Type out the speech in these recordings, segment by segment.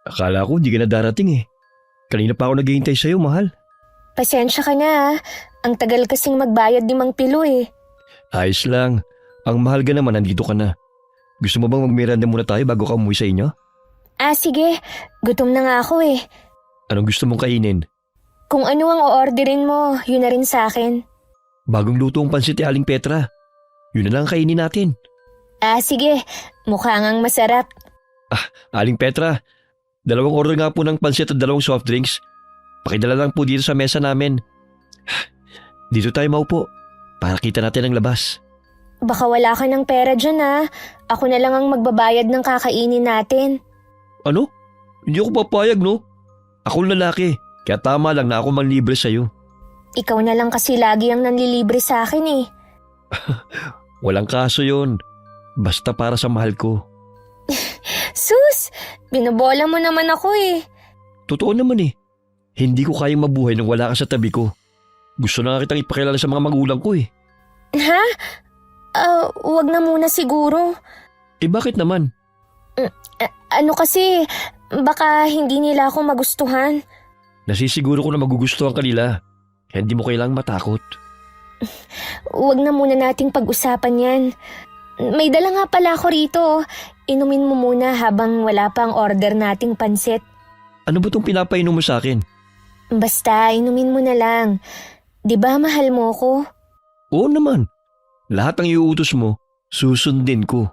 Akala ko hindi ka na darating eh. Kanina pa ako naghihintay sa'yo, mahal. Pasensya ka na. Ang tagal kasing magbayad ni Mang Pilo eh. Ayos lang. Ang mahal ka naman, nandito ka na. Gusto mo bang magmiranda muna tayo bago ka umuwi sa inyo? Sige. Gutom na nga ako eh. Anong gusto mong kainin? Kung ano ang o-orderin mo, yun na rin sa akin. Bagong luto ang pansit ni Aling Petra. Yun na lang kainin natin. Sige. Mukha ngang masarap. Aling Petra, 2 order nga po ng pansit at 2 soft drinks. Pakidala lang po dito sa mesa namin. Dito tayo maupo para kita natin ang labas. Baka wala ka ng pera dyan Ako na lang ang magbabayad ng kakainin natin. Ano? Hindi ako papayag, no? Ako lalaki, kaya tama lang na ako manlibre sa'yo. Ikaw na lang kasi lagi ang nanlilibre sa akin eh. Walang kaso yon. Basta para sa mahal ko. Sus! Binobola mo naman ako eh. Totoo naman eh. Hindi ko kayang mabuhay nang wala ka sa tabi ko. Gusto na nga kitang ipakilala sa mga magulang ko eh. Ha? Wag na muna siguro. Bakit naman? Ano kasi, baka hindi nila ako magustuhan. Nasisiguro ko na magugustuhan kanila. Kaya hindi mo kailangang matakot. Wag na muna nating pag-usapan yan. May dala nga pala ako rito. Inumin mo muna habang wala pa ang order nating pansit. Ano ba itong pinapainom mo sa akin? Basta, inumin mo na lang. 'Di ba mahal mo ko? Oo naman. Lahat ng iuutos mo, susundin ko.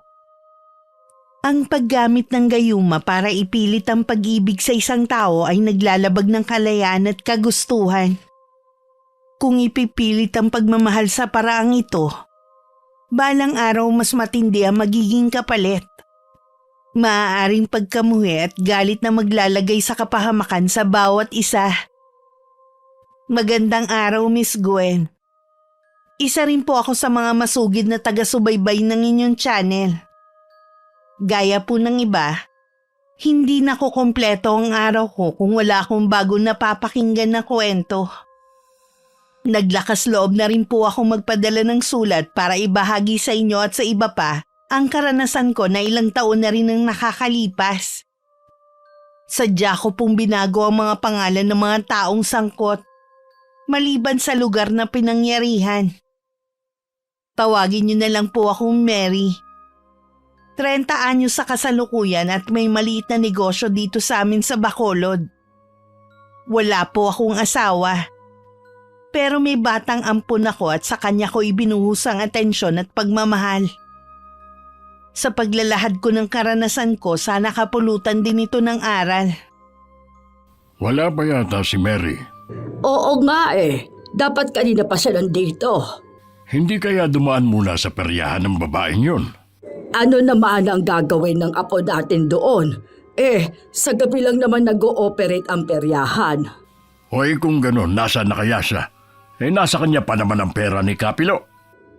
Ang paggamit ng gayuma para ipilit ang pag-ibig sa isang tao ay naglalabag ng kalayaan at kagustuhan. Kung ipipilit ang pagmamahal sa paraang ito, balang araw mas matindi ang magiging kapalit. Maaaring pagkamuhi at galit na maglalagay sa kapahamakan sa bawat isa. Magandang araw, Miss Gwen. Isa rin po ako sa mga masugid na taga-subaybay ng inyong channel. Gaya po ng iba, hindi na ko kompleto ang araw ko kung wala akong bagong napapakinggan na kwento. Naglakas loob na rin po ako magpadala ng sulat para ibahagi sa inyo at sa iba pa ang karanasan ko na ilang taon na rin ang nakakalipas. Sadya ko pong binago ang mga pangalan ng mga taong sangkot, maliban sa lugar na pinangyarihan. Tawagin niyo na lang po akong Mary. 30 anyos sa kasalukuyan at may maliit na negosyo dito sa amin sa Bacolod. Wala po akong asawa. Pero may batang ampon ako at sa kanya ko ibinuhos ang atensyon at pagmamahal. Sa paglalahad ko ng karanasan ko, sana kapulutan din ito ng aral. Wala ba yata si Mary? Oo nga eh. Dapat kanina pa siya nandito. Hindi kaya dumaan muna sa peryahan ng babaeng yun? Ano naman ang gagawin ng apo natin doon? Sa gabi lang naman nag-ooperate ang peryahan. Hoy kung gano'n, nasa na kaya siya? Nasa kanya pa naman ang pera ni Kapilo.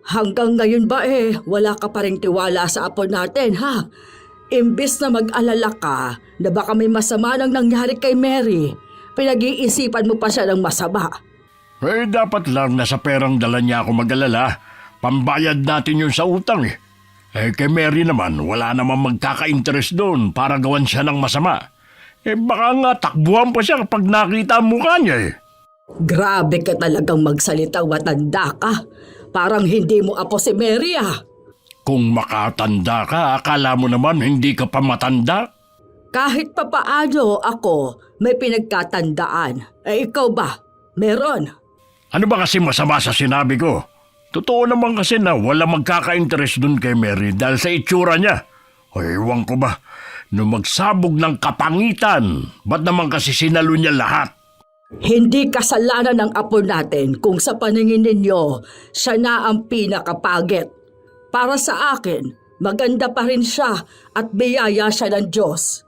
Hanggang ngayon ba wala ka pa rin tiwala sa apo natin ha? Imbes na mag-alala ka na baka may masama nang nangyari kay Mary, pinag-iisipan mo pa siya ng masama. Dapat lang na sa perang dala niya ako mag-alala. Pambayad natin yun sa utang eh. Kay Mary naman, wala namang magkaka-interest doon para gawan siya ng masama. Baka nga takbuhan pa siya kapag nakita ang mukha niya eh. Grabe ka talagang magsalitang matanda ka. Parang hindi mo apo si Mary ah. Kung makatanda ka, akala mo naman hindi ka pa matanda? Kahit papaano ako may pinagkatandaan. Ikaw ba? Meron? Ano ba kasi masama sa sinabi ko? Totoo naman kasi na wala magkaka-interest dun kay Mary dahil sa itsura niya. Ewan ko ba, nung magsabog ng kapangitan, ba't naman kasi sinalo niya lahat? Hindi kasalanan ng apo natin kung sa paningin ninyo, siya na ang pinakapagit. Para sa akin, maganda pa rin siya at biyaya siya ng Diyos.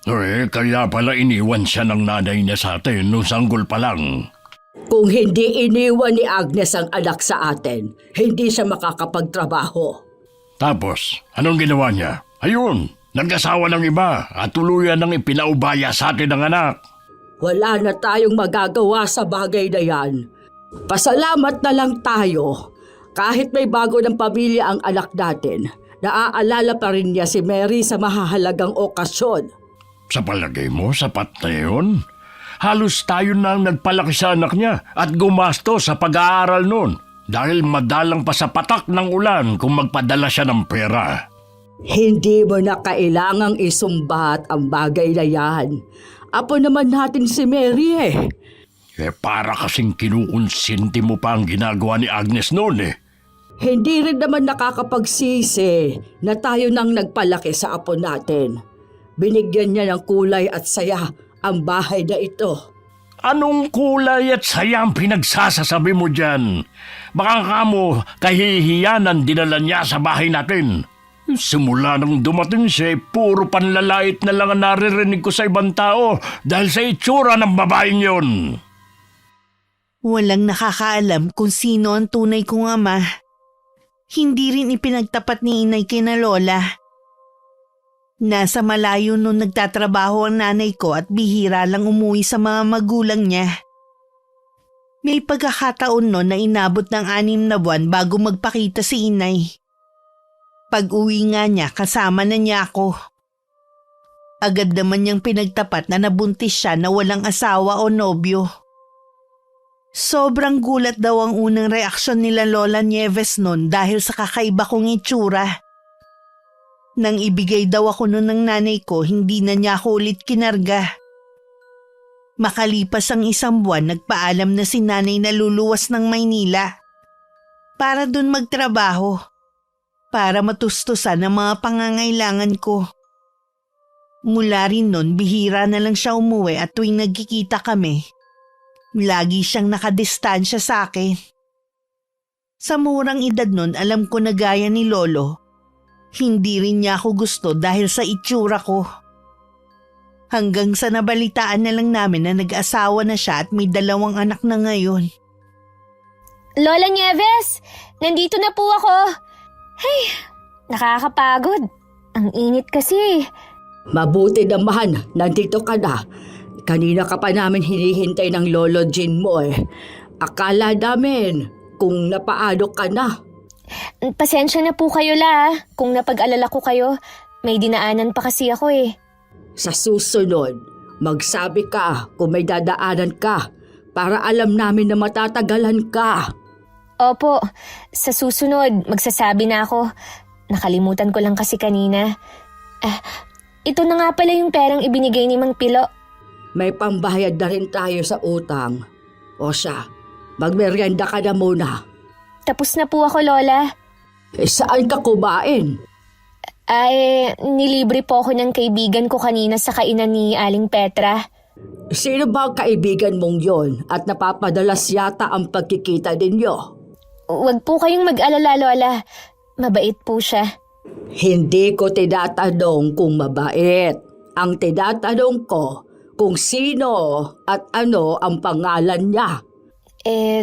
Kaya pala iniwan siya ng nanay niya sa atin nung sanggol pa lang. Kung hindi iniwan ni Agnes ang anak sa atin, hindi siya makakapagtrabaho. Tapos, anong ginawa niya? Ayun, nag-asawa ng iba at tuluyan ng ipinaubaya sa atin ng anak. Wala na tayong magagawa sa bagay na yan. Pasalamat na lang tayo. Kahit may bago ng pamilya ang anak natin, naaalala pa rin niya si Mary sa mahahalagang okasyon. Sa palagay mo, sapat na yun? Halos tayo na ang nagpalaki sa anak niya at gumasto sa pag-aaral noon dahil madalang pa sa patak ng ulan kung magpadala siya ng pera. Hindi mo na kailangang isumbat ang bagay na yan. Apo naman natin si Mary eh. Para kasing kinukonsinti mo pa ang ginagawa ni Agnes noon eh. Hindi rin naman nakakapagsisi na tayo nang nagpalaki sa apo natin. Binigyan niya ng kulay at saya ang bahay na ito. Anong kulay at saya ang pinagsasasabi mo dyan? Baka kamo kahihiyanan dinala niya sa bahay natin. Simula nang dumating siya, puro panlalait na lang ang naririnig ko sa ibang tao dahil sa itsura ng babaeng yon. Walang nakakaalam kung sino ang tunay kong ama. Hindi rin ipinagtapat ni inay kina Lola. Nasa malayo noon nagtatrabaho ang nanay ko at bihira lang umuwi sa mga magulang niya. May pagkakataon noon na inabot ng 6 na buwan bago magpakita si inay. Pag-uwi nga niya, kasama na niya ako. Agad naman niyang pinagtapat na nabuntis siya na walang asawa o nobyo. Sobrang gulat daw ang unang reaksyon nila Lola Nieves noon dahil sa kakaiba kong itsura. Nang ibigay daw ako noon ng nanay ko, hindi na niya ako ulit kinarga. Makalipas ang 1 buwan, nagpaalam na si nanay na luluwas ng Maynila para dun magtrabaho, para matustusan ang mga pangangailangan ko. Mula rin noon, bihira na lang siya umuwi at tuwing nagkikita kami, lagi siyang nakadistansya sa akin. Sa murang edad noon, alam ko na gaya ni Lolo, hindi rin niya ako gusto dahil sa itsura ko. Hanggang sa nabalitaan na lang namin na nag-asawa na siya at may 2 anak na ngayon. Lola Nieves, nandito na po ako. Hey, nakakapagod. Ang init kasi. Mabuti naman, nandito ka na. Kanina ka pa namin hinihintay ng Lolo Jean mo eh. Akala namin kung napaano ka na. Pasensya na po kayo kung napag-alala ko kayo. May dinaanan pa kasi ako eh. Sa susunod, magsabi ka kung may dadaanan ka para alam namin na matatagalan ka. Opo, sa susunod magsasabi na ako. Nakalimutan ko lang kasi kanina. Ito na nga pala yung perang ibinigay ni Mang Pilo. May pambayad na rin tayo sa utang. O siya, magmeryenda ka na muna. Tapos na po ako, Lola. Saan ka kumain? Nilibre po ako ng kaibigan ko kanina sa kainan ni Aling Petra. Sino ba ang kaibigan mong yon at napapadalas yata ang pagkikita ninyo? Huwag po kayong mag-alala, Lola. Mabait po siya. Hindi ko tinatanong kung mabait. Ang tinatanong ko kung sino at ano ang pangalan niya.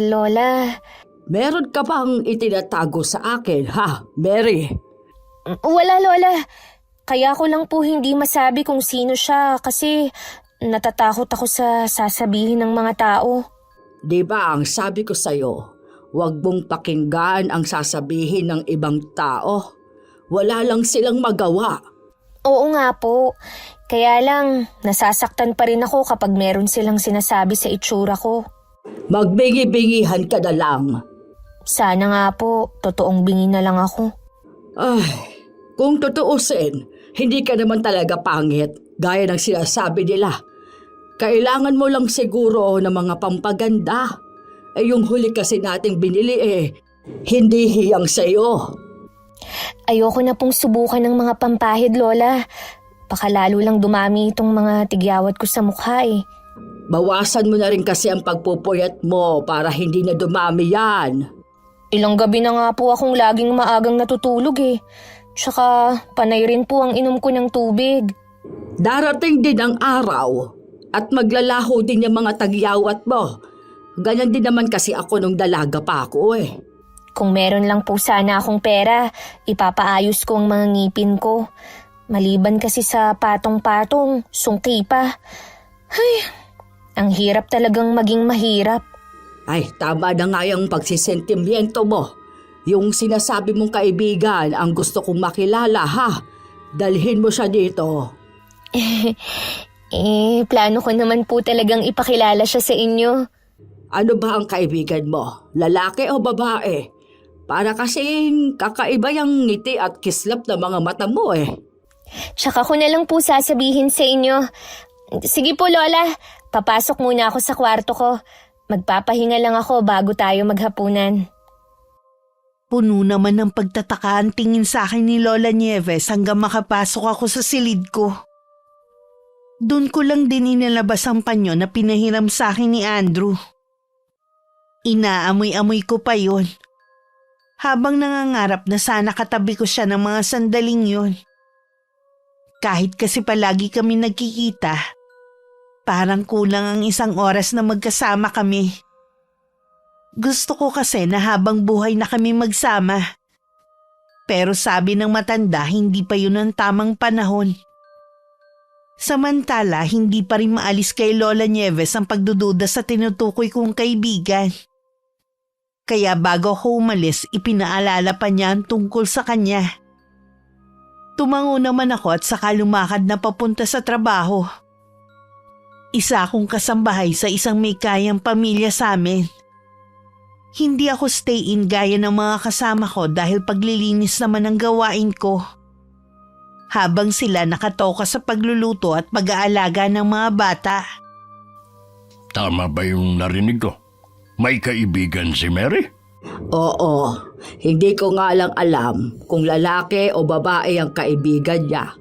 Lola... Meron ka bang itinatago sa akin, ha, Mary? Wala, Lola. Kaya ko lang po hindi masabi kung sino siya kasi natatakot ako sa sasabihin ng mga tao. Di ba ang sabi ko sa'yo, huwag mong pakinggan ang sasabihin ng ibang tao. Wala lang silang magawa. Oo nga po. Kaya lang, nasasaktan pa rin ako kapag meron silang sinasabi sa itsura ko. Magbingi-bingihan ka na lang. Sana nga po, totoong bingi na lang ako. Ay, kung tutuusin, hindi ka naman talaga pangit, gaya ng sinasabi nila. Kailangan mo lang siguro ng mga pampaganda. Yung huli kasi nating binili hindi hiyang sa'yo. Ayoko na pong subukan ng mga pampahid, Lola. Baka lalo lang dumami itong mga tigyawat ko sa mukha Bawasan mo na rin kasi ang pagpupuyat mo para hindi na dumami yan. Ilang gabi na nga po akong laging maagang natutulog Tsaka panay rin po ang inom ko ng tubig. Darating din ang araw at maglalaho din yung mga tagyawat mo. Ganyan din naman kasi ako nung dalaga pa ako Kung meron lang po sana akong pera, ipapaayos ko ang mga ngipin ko. Maliban kasi sa patong-patong, sungki pa. Ay, ang hirap talagang maging mahirap. Ay, tama na nga yung pagsisentimiento mo. Yung sinasabi mong kaibigan ang gusto kong makilala, ha? Dalhin mo siya dito. Plano ko naman po talagang ipakilala siya sa inyo. Ano ba ang kaibigan mo? Lalaki o babae? Para kasing kakaiba yung ngiti at kislap ng mga mata mo eh. Tsaka ko na lang po sasabihin sa inyo. Sige po, Lola. Papasok muna ako sa kwarto ko. Magpapahinga lang ako bago tayo maghapunan. Puno naman ng pagtataka ang tingin sa akin ni Lola Nieves hanggang makapasok ako sa silid ko. Doon ko lang din inilabas ang panyo na pinahiram sa akin ni Andrew. Inaamoy-amoy ko pa yon. Habang nangangarap na sana katabi ko siya ng mga sandaling yon. Kahit kasi palagi kami nagkikita, parang kulang ang 1 oras na magkasama kami. Gusto ko kasi na habang buhay na kami magsama. Pero sabi ng matanda, hindi pa yun ang tamang panahon. Samantala, hindi pa rin maalis kay Lola Nieves ang pagdududa sa tinutukoy kong kaibigan. Kaya bago ako umalis, ipinaalala pa niya ang tungkol sa kanya. Tumango naman ako at saka lumakad na papunta sa trabaho. Isa akong kasambahay sa isang may kayang pamilya sa amin. Hindi ako stay-in gaya ng mga kasama ko dahil paglilinis naman ang gawain ko. Habang sila nakatoka sa pagluluto at pag-aalaga ng mga bata. Tama ba yung narinig ko? May kaibigan si Mary? Oo, hindi ko nga lang alam kung lalaki o babae ang kaibigan niya.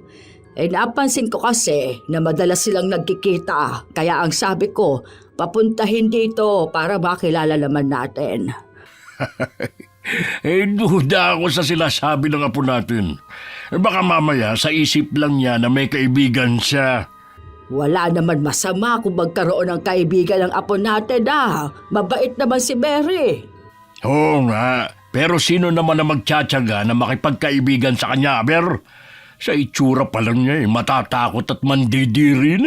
Napansin ko kasi na madalas silang nagkikita, kaya ang sabi ko, papuntahin dito para makilala naman natin. Duda ako sa sinasabi ng apo natin. Baka mamaya sa isip lang niya na may kaibigan siya. Wala naman masama kung magkaroon ng kaibigan ng apo natin Mabait naman si Mary. Oo nga, pero sino naman na magtsatsaga na makipagkaibigan sa kanya, Aber? Sa itsura pa lang niya matatakot at mandidiri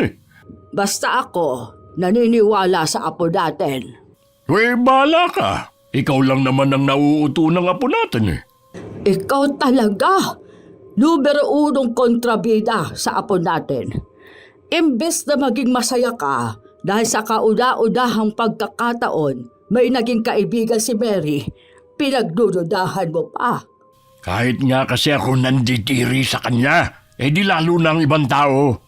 Basta ako, naniniwala sa apo natin. Bahala ka. Ikaw lang naman ang nauuto ng apo natin Ikaw talaga, numero 1 kontrabida sa apo natin. Imbes na maging masaya ka dahil sa kauna-unahang pagkakataon, may naging kaibigan si Mary, pinagdududahan mo pa. Kahit nga kasi ako nandidiri sa kanya, di lalo na ang ibang tao.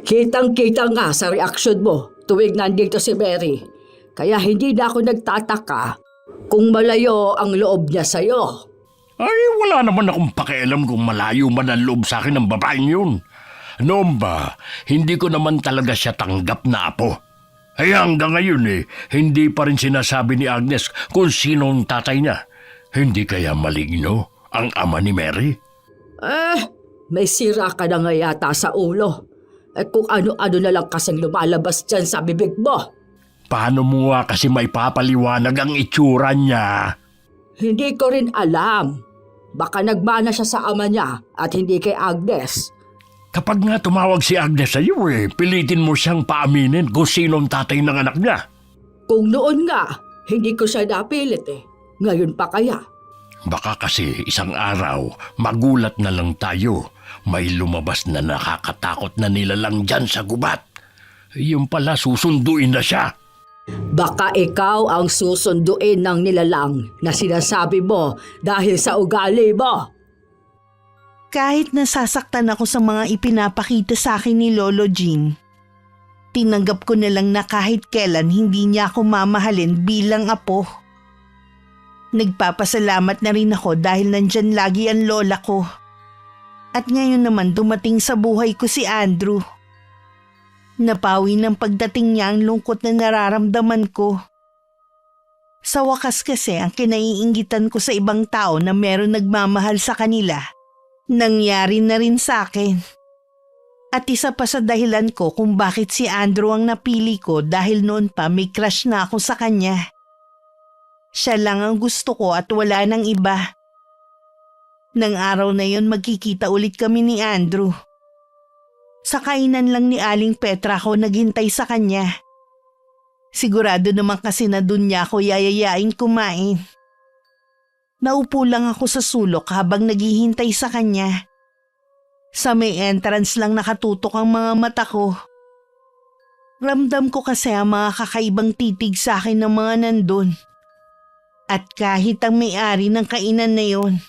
Kitang-kita nga sa reaksyon mo tuwing nandito si Mary. Kaya hindi na ako nagtataka kung malayo ang loob niya sa'yo. Ay, wala naman akong pakialam kung malayo man ang loob sa akin ng babaeng yun. Noon ba, hindi ko naman talaga siya tanggap na apo. Ay hanggang ngayon hindi pa rin sinasabi ni Agnes kung sino ang tatay niya. Hindi kaya maligno ang ama ni Mary? May sira ka na nga yata sa ulo. Kung ano-ano na lang kasing lumalabas dyan sa bibig mo. Paano mo nga kasi may papaliwanag ang itsura niya? Hindi ko rin alam. Baka nagmana siya sa ama niya at hindi kay Agnes. Kapag nga tumawag si Agnes sa iyo pilitin mo siyang paaminin kung sinong tatay ng anak niya. Kung noon nga, hindi ko siya napilit Ngayon pa kaya? Baka kasi isang araw, magulat na lang tayo. May lumabas na nakakatakot na nilalang dyan sa gubat. Yung pala susunduin na siya. Baka ikaw ang susunduin ng nilalang na sinasabi mo dahil sa ugali mo. Kahit nasasaktan ako sa mga ipinapakita sa akin ni Lolo Jean, tinanggap ko na lang na kahit kailan hindi niya ako mamahalin bilang apo. Nagpapasalamat na rin ako dahil nandyan lagi ang lola ko. At ngayon naman dumating sa buhay ko si Andrew. Napawi ng pagdating niya ang lungkot na nararamdaman ko. Sa wakas kasi ang kinaiinggitan ko sa ibang tao na meron nagmamahal sa kanila, nangyari na rin sa akin. At isa pa sa dahilan ko kung bakit si Andrew ang napili ko dahil noon pa may crush na ako sa kanya. Siya lang ang gusto ko at wala nang iba. Nang araw na yon magkikita ulit kami ni Andrew. Sa kainan lang ni Aling Petra ako naghintay sa kanya. Sigurado naman kasi na dun niya ako yayayain kumain. Naupo lang ako sa sulok habang naghihintay sa kanya. Sa may entrance lang nakatutok ang mga mata ko. Ramdam ko kasi ang mga kakaibang titig sa akin ng mga nandun. At kahit ang may-ari ng kainan na yon.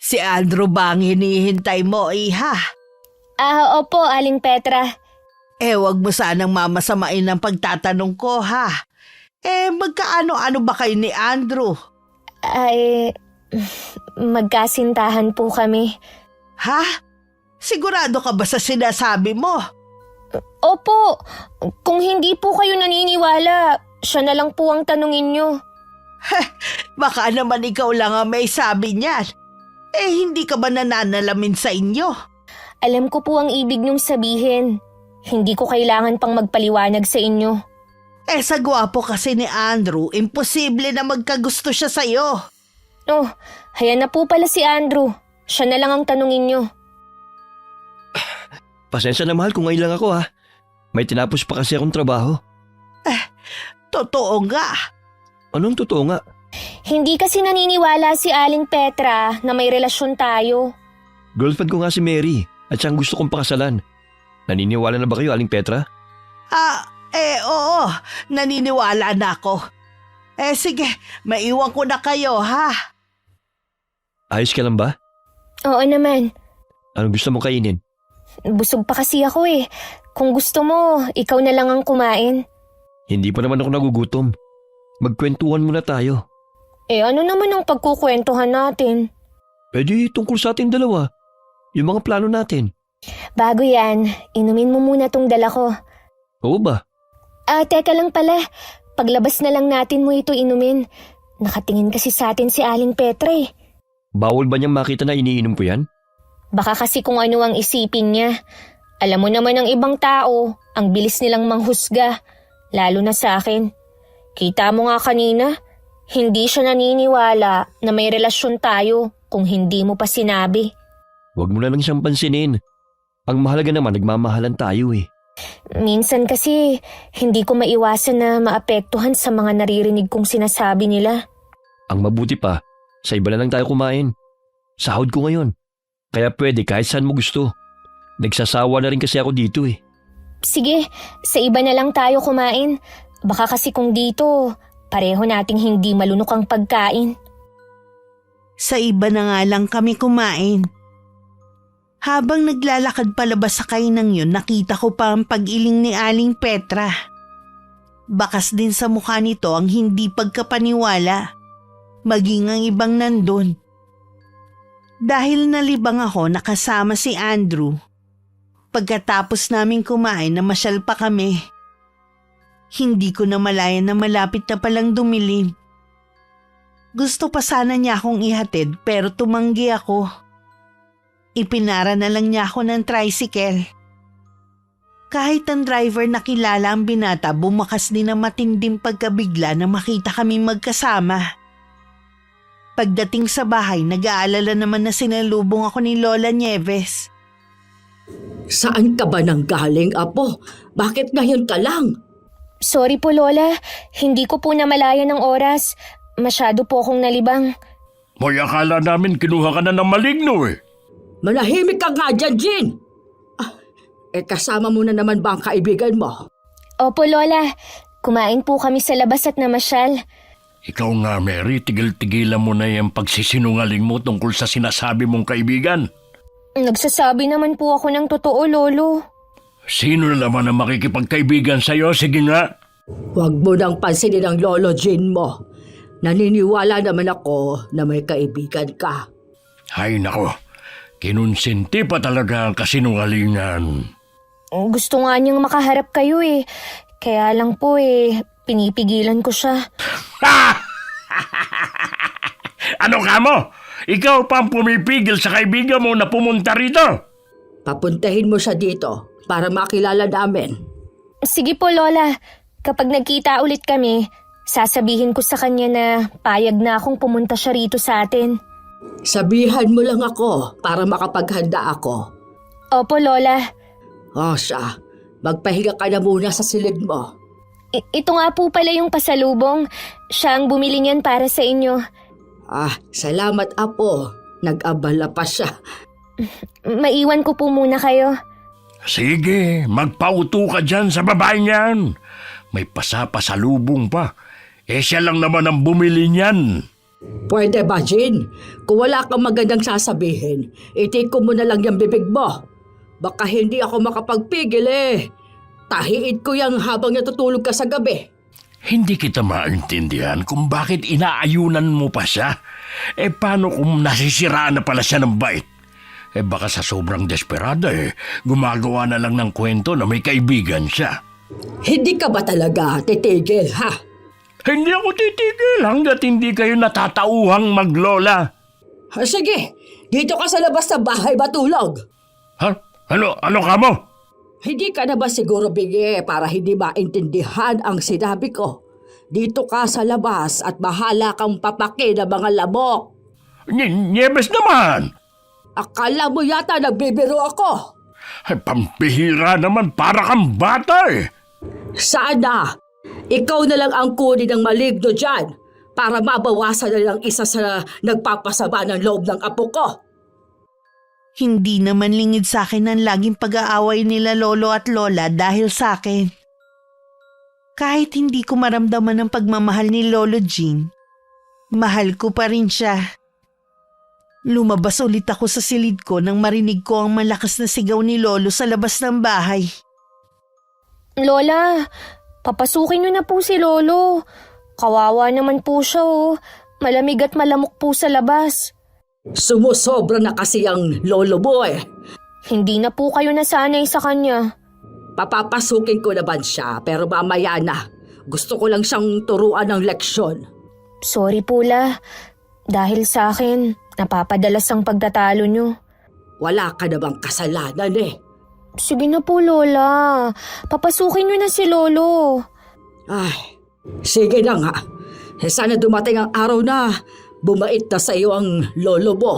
Si Andrew ba ang hinihintay mo, iha? Opo, Aling Petra. Wag mo sanang mamasamain ng pagtatanong ko, ha? Magkaano-ano ba kayo ni Andrew? Magkasintahan po kami. Ha? Sigurado ka ba sa sinasabi mo? Opo, kung hindi po kayo naniniwala, siya na lang po ang tanungin nyo. Baka naman ikaw lang ang may sabi niyan. Hindi ka ba nananalamin sa inyo? Alam ko po ang ibig niyong sabihin. Hindi ko kailangan pang magpaliwanag sa inyo. Sa gwapo kasi ni Andrew, imposible na magkagusto siya sa'yo. Oh, haya na po pala si Andrew. Siya na lang ang tanungin nyo. Pasensya na mahal kung ngayon lang ako ha. May tinapos pa kasi akong trabaho. Totoo nga. Anong totoo nga? Hindi kasi naniniwala si Aling Petra na may relasyon tayo. Girlfriend ko nga si Mary at siyang gusto kong pakasalan. Naniniwala na ba kayo, Aling Petra? Oo. Naniniwala na ako. Sige, maiwan ko na kayo, ha? Ayos ka lang ba? Oo naman. Anong gusto mo kainin? Busog pa kasi ako eh. Kung gusto mo, ikaw na lang ang kumain. Hindi pa naman ako nagugutom. Magkwentuhan muna tayo. Ano naman ang pagkukwentuhan natin? Di tungkol sa ating dalawa. Yung mga plano natin. Bago yan, inumin mo muna tong dala ko. Oo ba? Teka lang pala. Paglabas na lang natin mo ito inumin. Nakatingin kasi sa atin si Aling Petra eh. Bawal ba niyang makita na iniinom ko yan? Baka kasi kung ano ang isipin niya. Alam mo naman ng ibang tao, ang bilis nilang manghusga. Lalo na sa akin. Kita mo nga kanina, hindi siya naniniwala na may relasyon tayo kung hindi mo pa sinabi. Huwag mo na lang siyang pansinin. Ang mahalaga naman, nagmamahalan tayo eh. Minsan kasi, hindi ko maiwasan na maapektuhan sa mga naririnig kong sinasabi nila. Ang mabuti pa, sa iba na lang tayo kumain. Sahod ko ngayon. Kaya pwede kahit saan mo gusto. Nagsasawa na rin kasi ako dito eh. Sige, sa iba na lang tayo kumain. Baka kasi kung dito, pareho nating hindi malunok ang pagkain. Sa iba na nga lang kami kumain. Habang naglalakad palabas sa kainang yun, nakita ko pa ang pag-iling ni Aling Petra. Bakas din sa mukha nito ang hindi pagkapaniwala, maging ang ibang nandun. Dahil nalibang ako nakasama si Andrew. Pagkatapos naming kumain na masyal pa kami. Hindi ko na malayan na malapit na palang dumilim. Gusto pa sana niya akong ihatid pero tumanggi ako. Ipinara na lang niya ako ng tricycle. Kahit ang driver na kilala ang binata, bumakas din ang matinding pagkabigla na makita kaming magkasama. Pagdating sa bahay, nag-aalala naman na sinalubong ako ni Lola Nieves. Saan ka ba nang galing, Apo? Bakit ngayon ka lang? Sorry po Lola, hindi ko po namalayan ng oras. Masyado po akong nalibang. May akala namin kinuha ka na ng maligno eh. Manahimik ka nga dyan, Jean! Kasama mo na naman ba ang kaibigan mo? Opo Lola, kumain po kami sa labas at namasyal. Ikaw nga, Mary, tigil-tigilan mo na yung pagsisinungaling mo tungkol sa sinasabi mong kaibigan. Nagsasabi naman po ako ng totoo, Lolo. Sino na naman ang makikipagkaibigan sa'yo? Sige nga. Huwag mo nang pansinin ang lolo Jean mo. Naniniwala naman ako na may kaibigan ka. Ay nako, kinunsinti pa talaga ang kasinungalingan. Gusto nga niyang makaharap kayo eh. Kaya lang po pinipigilan ko siya. Ano ka mo? Ikaw pa ang pumipigil sa kaibigan mo na pumunta rito. Papuntahin mo siya dito para makilala namin. Sige po Lola, kapag nagkita ulit kami, sasabihin ko sa kanya na payag na akong pumunta siya rito sa atin. Sabihan mo lang ako para makapaghanda ako. Opo Lola. O siya, magpahinga ka na muna sa silid mo. Ito nga po pala yung pasalubong. Siya ang bumili niyan para sa inyo. Salamat Apo. Nag-abala pa siya. Maiwan ko po muna kayo. Sige, magpauto ka dyan sa babae niyan. May pasapasalubong pa. Siya lang naman ang bumili niyan. Pwede ba, Jean? Kung wala kang magandang sasabihin, itik ko mo na lang yung bibig mo. Baka hindi ako makapagpigil Tahiin ko yang habang natutulog ka sa gabi. Hindi kita maintindihan kung bakit inaayunan mo pa siya. Paano kung nasisiraan na pala siya ng bait? Baka sa sobrang desperada gumagawa na lang ng kwento na may kaibigan siya. Hindi ka ba talaga titigil, ha? Hindi ako titigil hanggat hindi kayo natatauhang maglola. Sige, dito ka sa labas ng bahay matulog. Ha? Ano ka mo? Hindi ka na ba siguro bigi para hindi maintindihan ang sinabi ko? Dito ka sa labas at bahala kang papaki ng mga lamok. Nyebes naman! Akala mo yata nagbibiro ako. Pampihira naman, para kang bata Sana, ikaw na lang ang kunin ng maligno dyan para mabawasan na lang isa sa nagpapasama ng loob ng apo ko. Hindi naman lingid sa akin ang laging pag-aaway nila lolo at lola dahil sa akin. Kahit hindi ko maramdaman ang pagmamahal ni Lolo Jean, mahal ko pa rin siya. Lumabas ulit ako sa silid ko nang marinig ko ang malakas na sigaw ni Lolo sa labas ng bahay. Lola, papasukin niyo na po si Lolo. Kawawa naman po siya Malamig at malamok po sa labas. Sumusobra na kasi ang lolo mo Hindi na po kayo nasanay sa kanya. Papapasukin ko naman siya pero mamaya na. Gusto ko lang siyang turuan ng leksyon. Sorry po, La. Dahil sa akin, napapadalas ang pagtatalo niyo. Wala ka na bang kasalanan Sige na po, Lola. Papasukin niyo na si Lolo. Ay, sige na nga. Sana dumating ang araw na bumait na sa iyo ang lolo mo.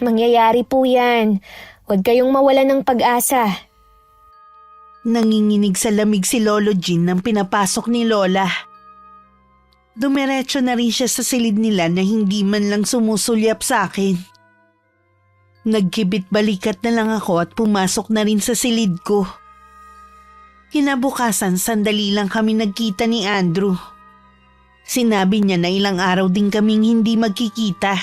Mangyayari po yan. Huwag kayong mawalan ng pag-asa. Nanginginig sa lamig si Lolo Jean nang pinapasok ni Lola. Dumiretso na rin siya sa silid nila na hindi man lang sumusulyap sa akin. Nagkibit balikat na lang ako at pumasok na rin sa silid ko. Kinabukasan, sandali lang kami nagkita ni Andrew. Sinabi niya na ilang araw din kaming hindi magkikita.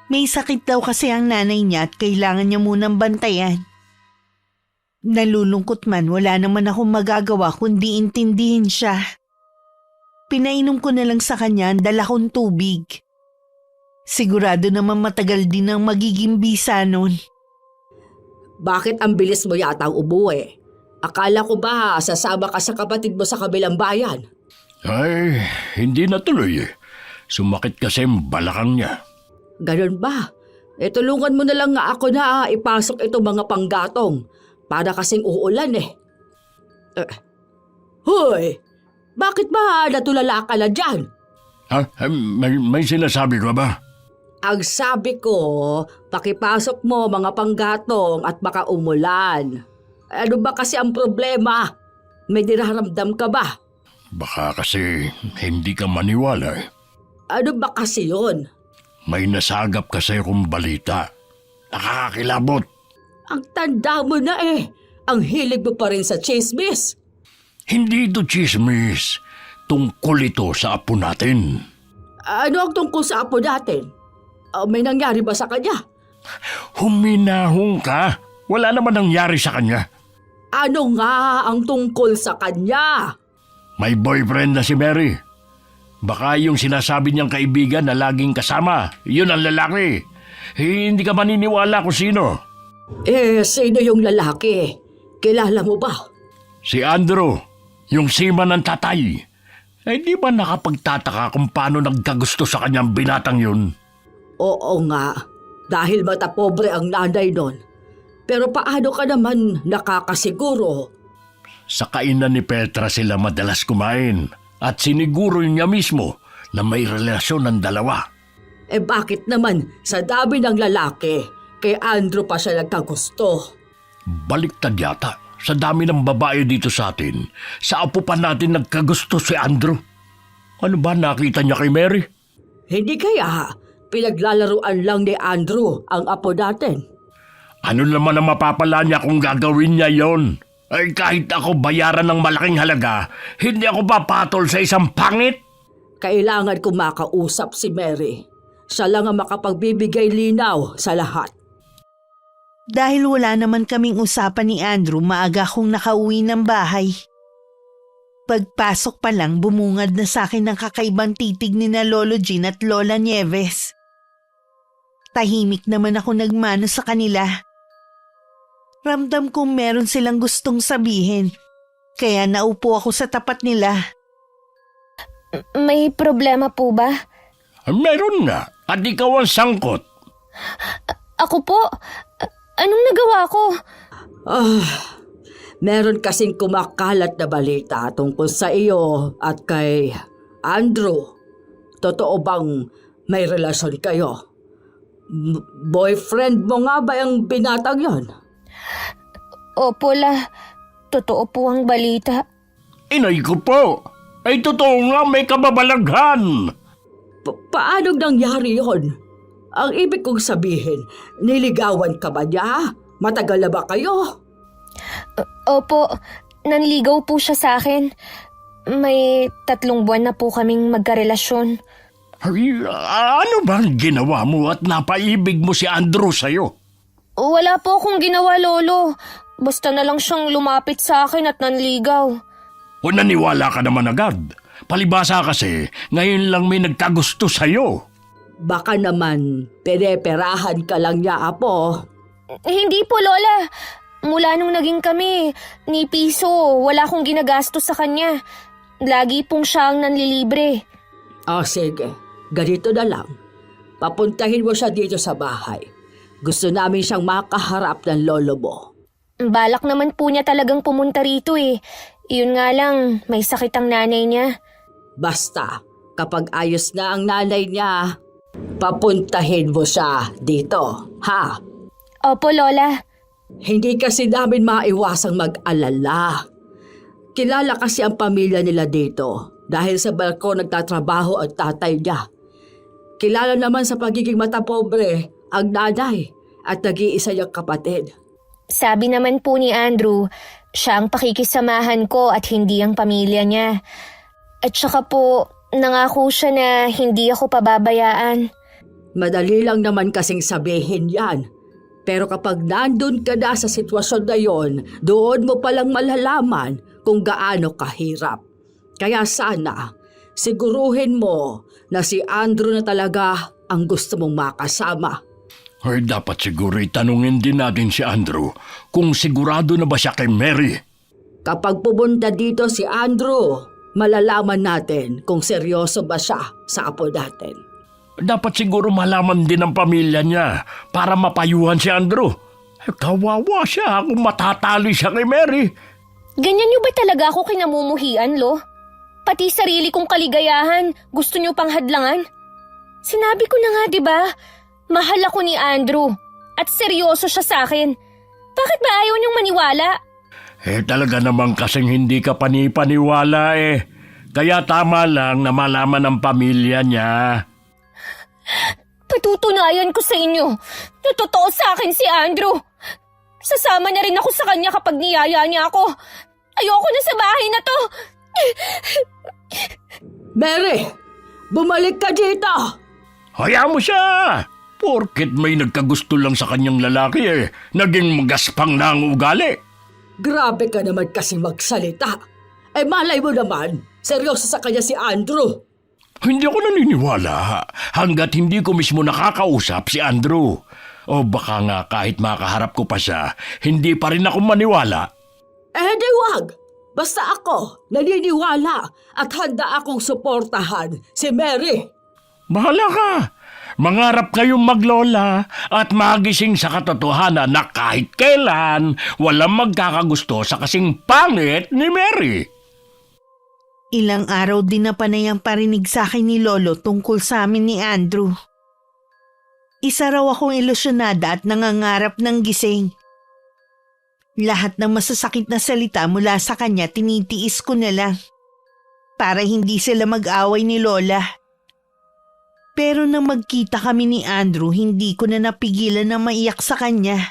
May sakit daw kasi ang nanay niya at kailangan niya munang bantayan. Nalulungkot man, wala naman akong magagawa kundi intindihin siya. Pinainom ko na lang sa kanya ang dala kong tubig. Sigurado naman matagal din ang magiging bisa nun. Bakit ang bilis mo yata ang umuwi? Akala ko ba sasama ka sa kapatid mo sa kabilang bayan? Ay, hindi natuloy Sumakit kasi ang balakang niya. Ganun ba? Tulungan mo na lang nga ako na ipasok itong mga panggatong para kasing uulan Hoy! Bakit ba natulala ka na dyan? May sinasabi ka ba? Ang sabi ko, pakipasok mo mga panggatong at baka umulan. Ano ba kasi ang problema? May dinaramdam ka ba? Baka kasi hindi ka maniwala Ano ba kasi yun? May nasagap kasi akong balita. Nakakakilabot. Ang tanda mo na Ang hilig mo pa rin sa chismis. Hindi ito chismis. Tungkol ito sa apo natin. Ano ang tungkol sa apo natin? May nangyari ba sa kanya? Huminahong ka. Wala naman nangyari sa kanya. Ano nga ang tungkol sa kanya? May boyfriend na si Mary. Baka yung sinasabi niyang kaibigan na laging kasama, yun ang lalaki. Hindi ka maniniwala kung sino. Sino yung lalaki? Kilala mo ba? Si Andrew, yung seaman ng tatay. Di ba nakapagtataka kung paano nagkagusto sa kanyang binatang yun? Oo nga, dahil mata pobre ang nanay nun. Pero paano ka naman nakakasiguro? Sa kainan ni Petra sila madalas kumain at siniguro niya mismo na may relasyon ng dalawa. Bakit naman sa dami ng lalaki, kay Andrew pa siya nagkagusto? Baliktad yata. Sa dami ng babae dito sa atin, sa apo pa natin nagkagusto si Andrew. Ano ba nakita niya kay Mary? Hindi kaya pinaglalaruan lang ni Andrew ang apo natin? Ano naman ang mapapala niya kung gagawin niya yon? Ay kahit ako bayaran ng malaking halaga, hindi ako papatol sa isang pangit. Kailangan ko makausap si Mary. Siya lang ang makapagbibigay linaw sa lahat. Dahil wala naman kaming usapan ni Andrew, maaga akong nakauwi ng bahay. Pagpasok pa lang, bumungad na sa akin ng kakaibang titig ni na Lolo Jean at Lola Nieves. Tahimik naman ako nagmano sa kanila. Ramdam kong meron silang gustong sabihin, kaya naupo ako sa tapat nila. May problema po ba? Meron nga, at ikaw ang sangkot. Ako po? Anong nagawa ko? Meron kasing kumakalat na balita tungkol sa iyo at kay Andrew. Totoo bang may relasyon kayo? Boyfriend mo nga ba ang binatang yon? Opo la, totoo po ang balita. Inay ko po, ay totoo nga may kababalaghan. Paano nangyari yon? Ang ibig kong sabihin, niligawan ka ba niya? Matagal na ba kayo? Opo, nanligaw po siya sa akin. May 3 buwan na po kaming magkarelasyon. Ay, ano bang ginawa mo at napaibig mo si Andrew sa'yo? Wala po akong ginawa, Lolo. Basta na lang siyang lumapit sa akin at nanligaw. O naniwala ka naman agad? Palibasa kasi, ngayon lang may nagkagusto sa'yo. Baka naman, pereperahan ka lang niya, Apo. Hindi po, Lola. Mula nung naging kami, ni piso, wala akong ginagastos sa kanya. Lagi pong siya ang nanlilibre. Sige. Ganito na lang. Papuntahin mo siya dito sa bahay. Gusto namin siyang makaharap ng lolo mo. Balak naman po niya talagang pumunta rito eh. Yun nga lang, may sakit ang nanay niya. Basta, kapag ayos na ang nanay niya, papuntahin mo siya dito, ha? Opo, Lola. Hindi kasi namin maiwasang mag-alala. Kilala kasi ang pamilya nila dito dahil sa barko nagtatrabaho ang tatay niya. Kilala naman sa pagiging matapobre ang nanay at nag-iisa niyang kapatid. Sabi naman po ni Andrew, siya ang pakikisamahan ko at hindi ang pamilya niya. At saka po, nangako siya na hindi ako pababayaan. Madali lang naman kasing sabihin yan. Pero kapag nandun ka na sa sitwasyon na yon, doon mo palang malalaman kung gaano kahirap. Kaya sana, siguruhin mo na si Andrew na talaga ang gusto mong makasama. Ay dapat siguro itanungin din natin si Andrew kung sigurado na ba siya kay Mary. Kapag pumunta dito si Andrew, malalaman natin kung seryoso ba siya sa apo natin. Dapat siguro malaman din ng pamilya niya para mapayuhan si Andrew. Kawawa siya kung matatali siya kay Mary. Ganyan niyo ba talaga ako kinamumuhian, Lo? Pati sarili kong kaligayahan, gusto niyo pang hadlangan? Sinabi ko na nga, di ba? Mahal ako ni Andrew at seryoso siya sa akin. Bakit ba ayaw niyong maniwala? Talaga naman kasing hindi ka panipaniwala eh. Kaya tama lang na malaman ng pamilya niya. Patutunayan ko sa inyo na totoo sa akin si Andrew. Sasama na rin ako sa kanya kapag niyaya niya ako. Ayoko na sa bahay na to. Mary, bumalik ka dito! Hayaan mo siya! Porket may nagkagusto lang sa kanyang lalaki naging magaspang na ang ugali. Grabe ka naman kasi magsalita. Malay mo naman, seryoso sa kanya si Andrew. Hindi ako naniniwala hanggat hindi ko mismo nakakausap si Andrew. O baka nga kahit makaharap ko pa siya, hindi pa rin ako maniwala. Di wag! Basta ako, naniniwala at handa akong suportahan si Mary. Bahala ka! Mangarap kayong maglola at magising sa katotohanan na kahit kailan walang magkakagusto sa kasing pangit ni Mary. Ilang araw din na panay ang parinig sa akin ni Lolo tungkol sa amin ni Andrew. Isa raw akong ilusyonada at nangangarap ng gising. Lahat ng masasakit na salita mula sa kanya tinitiis ko na lang para hindi sila mag-away ni Lola. Pero nang magkita kami ni Andrew, hindi ko na napigilan na maiyak sa kanya.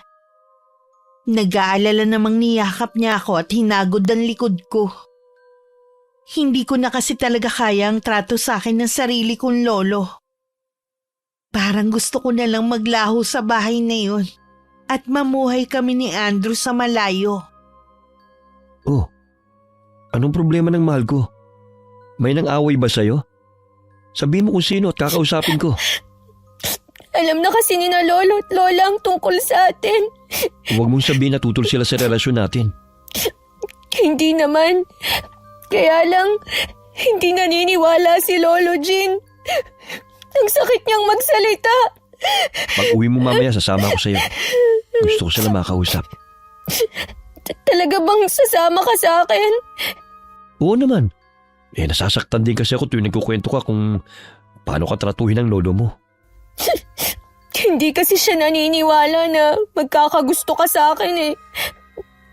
Nag-aalala namang niyakap niya ako at hinagod ang likod ko. Hindi ko na kasi talaga kaya ang trato sa akin ng sarili kong lolo. Parang gusto ko na lang maglaho sa bahay na yun at mamuhay kami ni Andrew sa malayo. Oh, anong problema ng mahal ko? May nang-away ba sa'yo? Sabihin mo kung sino at kakausapin ko. Alam na kasi ni na lolo at lola ang tungkol sa atin. Huwag mong sabihin na tutol sila sa relasyon natin. Hindi naman. Kaya lang, hindi naniniwala si Lolo Jean. Ang sakit niyang magsalita. Pag uwi mo mamaya, sasama ako sa'yo. Gusto ko sila makausap. Talaga bang sasama ka sa akin? Oo naman. Nasasaktan din kasi ako tuwing nagkukwento ka kung paano ka tratuhin ng lolo mo. Hindi kasi siya naniniwala na magkakagusto ka sa akin eh.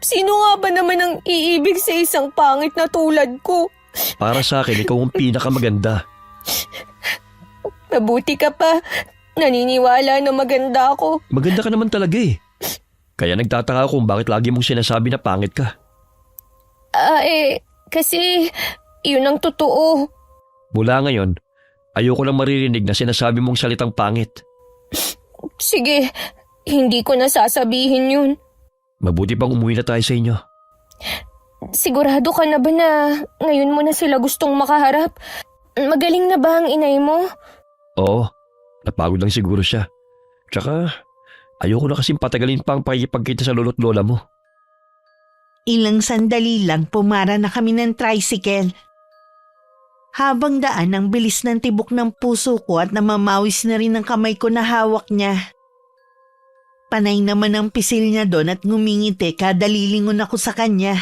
Sino nga ba naman ang iibig sa isang pangit na tulad ko? Para sa akin, ikaw ang pinakamaganda. Mabuti ka pa. Naniniwala na maganda ako. Maganda ka naman talaga eh. Kaya nagtataka ako kung bakit lagi mong sinasabi na pangit ka. Kasi yun ang totoo. Mula ngayon, ayoko lang maririnig na sinasabi mong salitang pangit. Sige, hindi ko na sasabihin yun. Mabuti pang umuwi na tayo sa inyo. Sigurado ka na ba na ngayon mo na sila gustong makaharap? Magaling na ba ang inay mo? Oo, napagod lang siguro siya. Tsaka, ayoko na kasing patagalin pa ang pakikipagkita sa lolo't lola mo. Ilang sandali lang pumara na kami ng tricycle. Habang daan ang bilis ng tibok ng puso ko at namamawis na rin ang kamay ko na hawak niya. Panay naman ang pisil niya doon at ngumingiti kada lilingon ako sa kanya.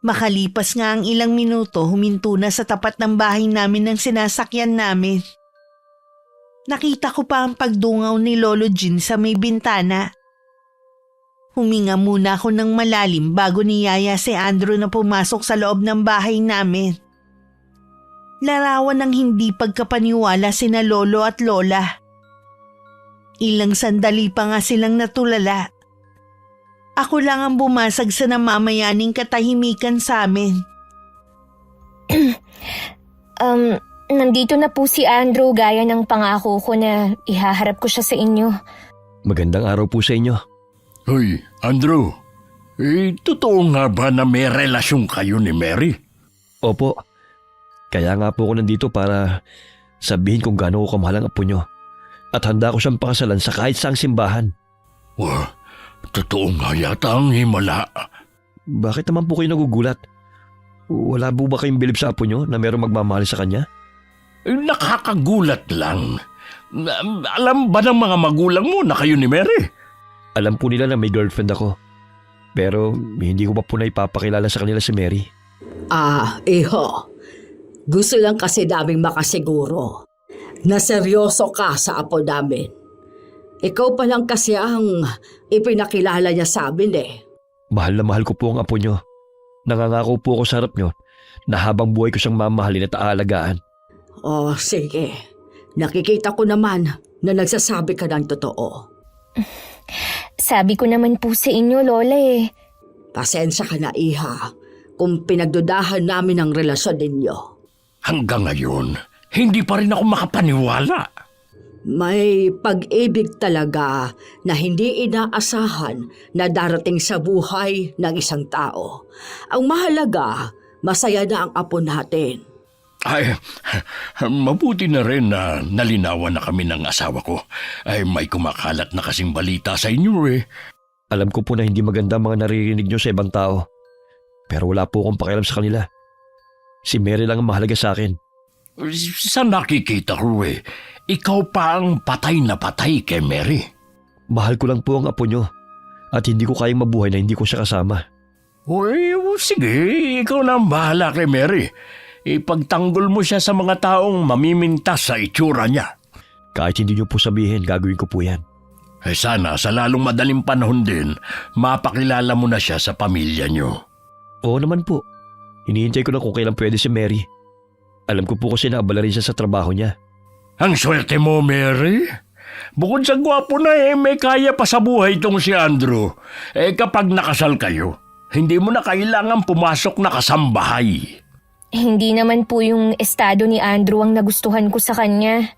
Makalipas nga ang ilang minuto, huminto na sa tapat ng bahay namin ng sinasakyan namin. Nakita ko pa ang pagdungaw ni Lolo Jean sa may bintana. Huminga muna ako ng malalim bago niyaya si Andrew na pumasok sa loob ng bahay namin. Larawan ng hindi pagkapaniwala sina Lolo at Lola. Ilang sandali pa nga silang natulala. Ako lang ang bumasag sa namamayaning katahimikan sa amin. Nandito na po si Andrew gaya ng pangako ko na ihaharap ko siya sa inyo. Magandang araw po sa inyo. Hoy, Andrew. Totoo nga ba na may relasyon kayo ni Mary? Opo. Kaya nga po ako nandito para sabihin kung gaano ko kamahal ang apo nyo. At handa ko siyang pakasalan sa kahit saang simbahan. Wah, totoo nga yata ang himala. Bakit naman po kayo nagugulat? Wala po ba kayong bilib sa apo nyo na mayroong magmamahal sa kanya? Nakakagulat lang. Alam ba ng mga magulang mo na kayo ni Mary? Alam po nila na may girlfriend ako. Pero hindi ko pa po na ipapakilala sa kanila si Mary. Iho. Gusto lang kasi naming makasiguro na seryoso ka sa apo namin. Ikaw pa lang kasi ang ipinakilala niya sa amin eh. Mahal na mahal ko po ang apo nyo. Nangangako po ako sa harap nyo na habang buhay ko siyang mamahalin at aalagaan. Oh, sige. Nakikita ko naman na nagsasabi ka ng totoo. Sabi ko naman po sa inyo, Lola eh. Pasensya ka na, Iha, kung pinagdudahan namin ang relasyon ninyo. Hanggang ngayon, hindi pa rin ako makapaniwala. May pag-ibig talaga na hindi inaasahan na darating sa buhay ng isang tao. Ang mahalaga, masaya na ang apo natin. Ay, mabuti na rin na nalinawan na kami ng asawa ko. Ay, may kumakalat na kasing balita sa inyo eh. Alam ko po na hindi maganda ang mga naririnig nyo sa ibang tao. Pero wala po akong pakialam sa kanila. Si Mary lang ang mahalaga sa akin. Sa nakikita ko eh, ikaw pa ang patay na patay kay Mary. Mahal ko lang po ang apo nyo. At hindi ko kayang mabuhay na hindi ko siya kasama. Uy, sige, ikaw na ang bahala kay Mary. Ipagtanggol mo siya sa mga taong mamimintas sa itsura niya. Kahit hindi nyo po sabihin, gagawin ko po yan. Sana sa lalong madaling panahon din, mapakilala mo na siya sa pamilya niyo. Oo naman po. Hinihintay ko na kung kailan pwede si Mary. Alam ko po kasi naabala rin siya sa trabaho niya. Ang swerte mo, Mary. Bukod sa gwapo na may kaya pa sa buhay itong si Andrew. Kapag nakasal kayo, hindi mo na kailangan pumasok na kasambahay. Hindi naman po yung estado ni Andrew ang nagustuhan ko sa kanya.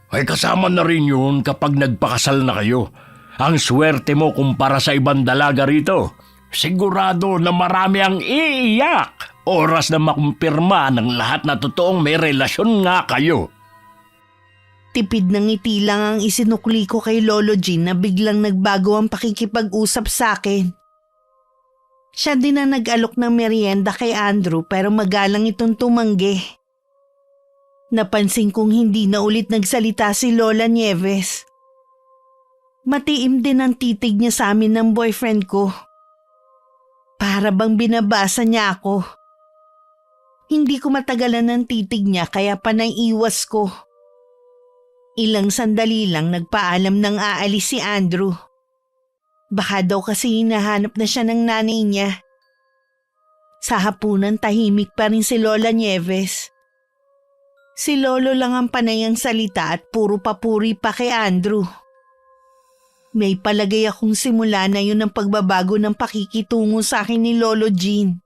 Kasama na rin yun kapag nagpakasal na kayo. Ang swerte mo kumpara sa ibang dalaga rito. Sigurado na marami ang iiyak. Oras na makumpirma ng lahat na totoong may relasyon nga kayo. Tipid ng ngiti lang ang isinukli ko kay Lolo Jean na biglang nagbago ang pakikipag-usap sa akin. Siya din ang nag-alok ng merienda kay Andrew pero magalang itong tumanggi. Napansin kong hindi na ulit nagsalita si Lola Nieves. Matiim din ang titig niya sa amin ng boyfriend ko. Para bang binabasa niya ako. Hindi ko matagalan ng titig niya kaya panaiwas ko. Ilang sandali lang nagpaalam ng aalis si Andrew. Baka daw kasi hinahanap na siya ng nanay niya. Sa hapunan tahimik pa rin si Lola Nieves. Si Lolo lang ang panay ang salita at puro papuri pa kay Andrew. May palagay akong simula na yun ang pagbabago ng pakikitungo sa akin ni Lolo Jean.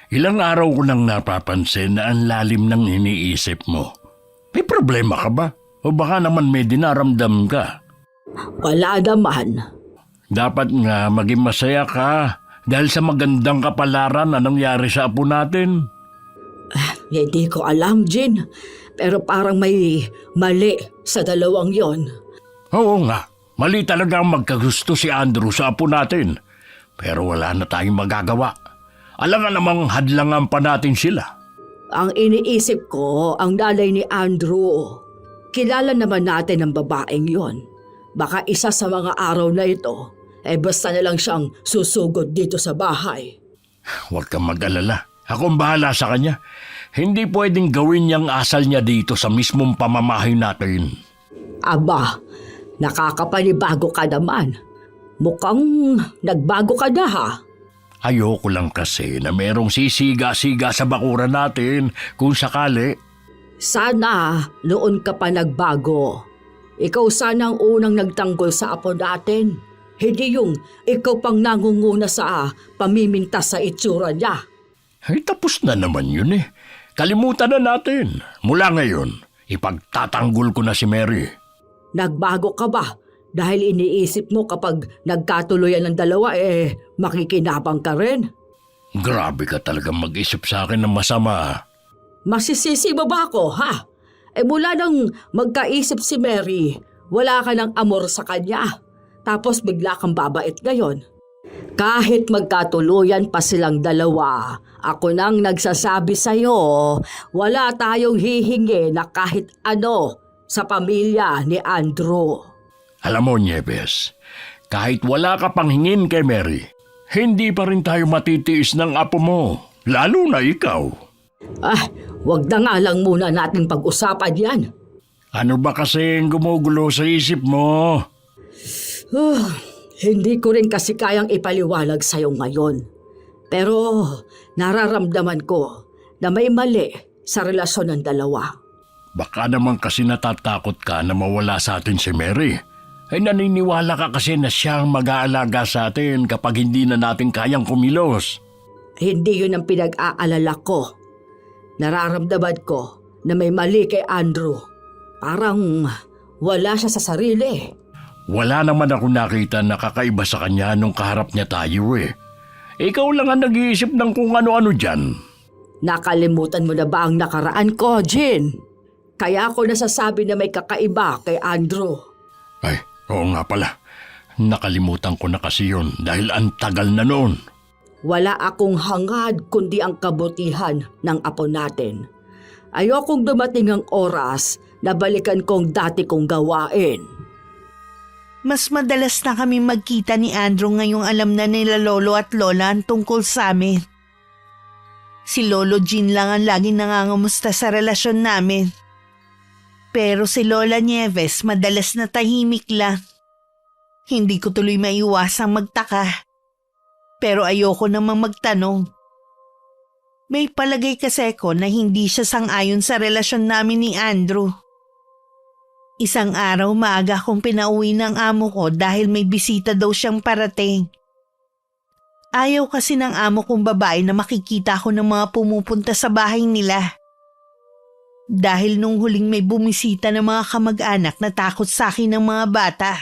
Ilang araw ko nang napapansin na ang lalim ng iniisip mo. May problema ka ba? O baka naman may dinaramdam ka? Wala naman. Dapat nga maging masaya ka dahil sa magandang kapalaran na nangyari sa apo natin. Hindi ko alam, Jean. Pero parang may mali sa dalawang yon. Oo nga, mali talaga ang magkagusto si Andrew sa apo natin. Pero wala na tayong magagawa. Alangan namang hadlangan pa natin sila. Ang iniisip ko, ang nanay ni Andrew. Kilala naman natin ang babaeng yon. Baka isa sa mga araw na ito, basta na lang siyang susugod dito sa bahay. Huwag kang mag-alala. Ako ang bahala sa kanya. Hindi pwedeng gawin niyang asal niya dito sa mismong pamamahay natin. Aba, nakakapanibago ka naman. Mukhang nagbago ka na ha. Ayoko lang kasi na merong sisiga-siga sa bakuran natin kung sakali. Sana noon ka pa nagbago. Ikaw sana ang unang nagtanggol sa apo natin. Hindi yung ikaw pang nangunguna sa pamimintas sa itsura niya. Tapos na naman yun eh. Kalimutan na natin. Mula ngayon, ipagtatanggol ko na si Mary. Nagbago ka ba? Dahil iniisip mo kapag nagkatuloyan ng dalawa makikinabang ka rin? Grabe ka talaga mag-isip sa akin ng masama. Masisisi mo ba ako, ha? Mula nang magkaisip si Mary, wala ka ng amor sa kanya. Tapos bigla kang babait ngayon. Kahit magkatuluyan pa silang dalawa, ako nang nagsasabi sa'yo, wala tayong hihingi na kahit ano sa pamilya ni Andrew. Alam mo, Nieves, kahit wala ka pang hingin kay Mary, hindi pa rin tayo matitiis ng apo mo, lalo na ikaw. Wag na nga lang muna natin pag-usapan yan. Ano ba kasing gumugulo sa isip mo? Hindi ko rin kasi kayang ipaliwalag sa'yo ngayon. Pero nararamdaman ko na may mali sa relasyon ng dalawa. Baka naman kasi natatakot ka na mawala sa atin si Mary. Naniniwala ka kasi na siyang mag-aalaga sa atin kapag hindi na natin kayang kumilos. Hindi yun ang pinag-aalala ko. Nararamdaman ko na may mali kay Andrew. Parang wala siya sa sarili. Wala naman ako nakita na kakaiba sa kanya nung kaharap niya tayo eh. Ikaw lang ang nag-iisip ng kung ano-ano dyan. Nakalimutan mo na ba ang nakaraan ko, Jean? Kaya ako nasasabi na may kakaiba kay Andrew. Ay, oo nga pala. Nakalimutan ko na kasi yun dahil ang tagal na noon. Wala akong hangad kundi ang kabutihan ng apo natin. Ayokong dumating ang oras na balikan kong dati kong gawain. Mas madalas na kami magkita ni Andrew ngayong alam na nila Lolo at Lola ang tungkol sa amin. Si Lolo Jean lang ang laging nangangamusta sa relasyon namin. Pero si Lola Nieves madalas na tahimik lang. Hindi ko tuloy maiwasang magtaka. Pero ayoko namang magtanong. May palagay kasi ko na hindi siya sang-ayon sa relasyon namin ni Andrew. Isang araw maaga akong pinauwi ng amo ko dahil may bisita daw siyang parating. Ayaw kasi ng amo kong babae na makikita ko ng mga pumupunta sa bahay nila. Dahil nung huling may bumisita ng mga kamag-anak na takot sa akin ng mga bata.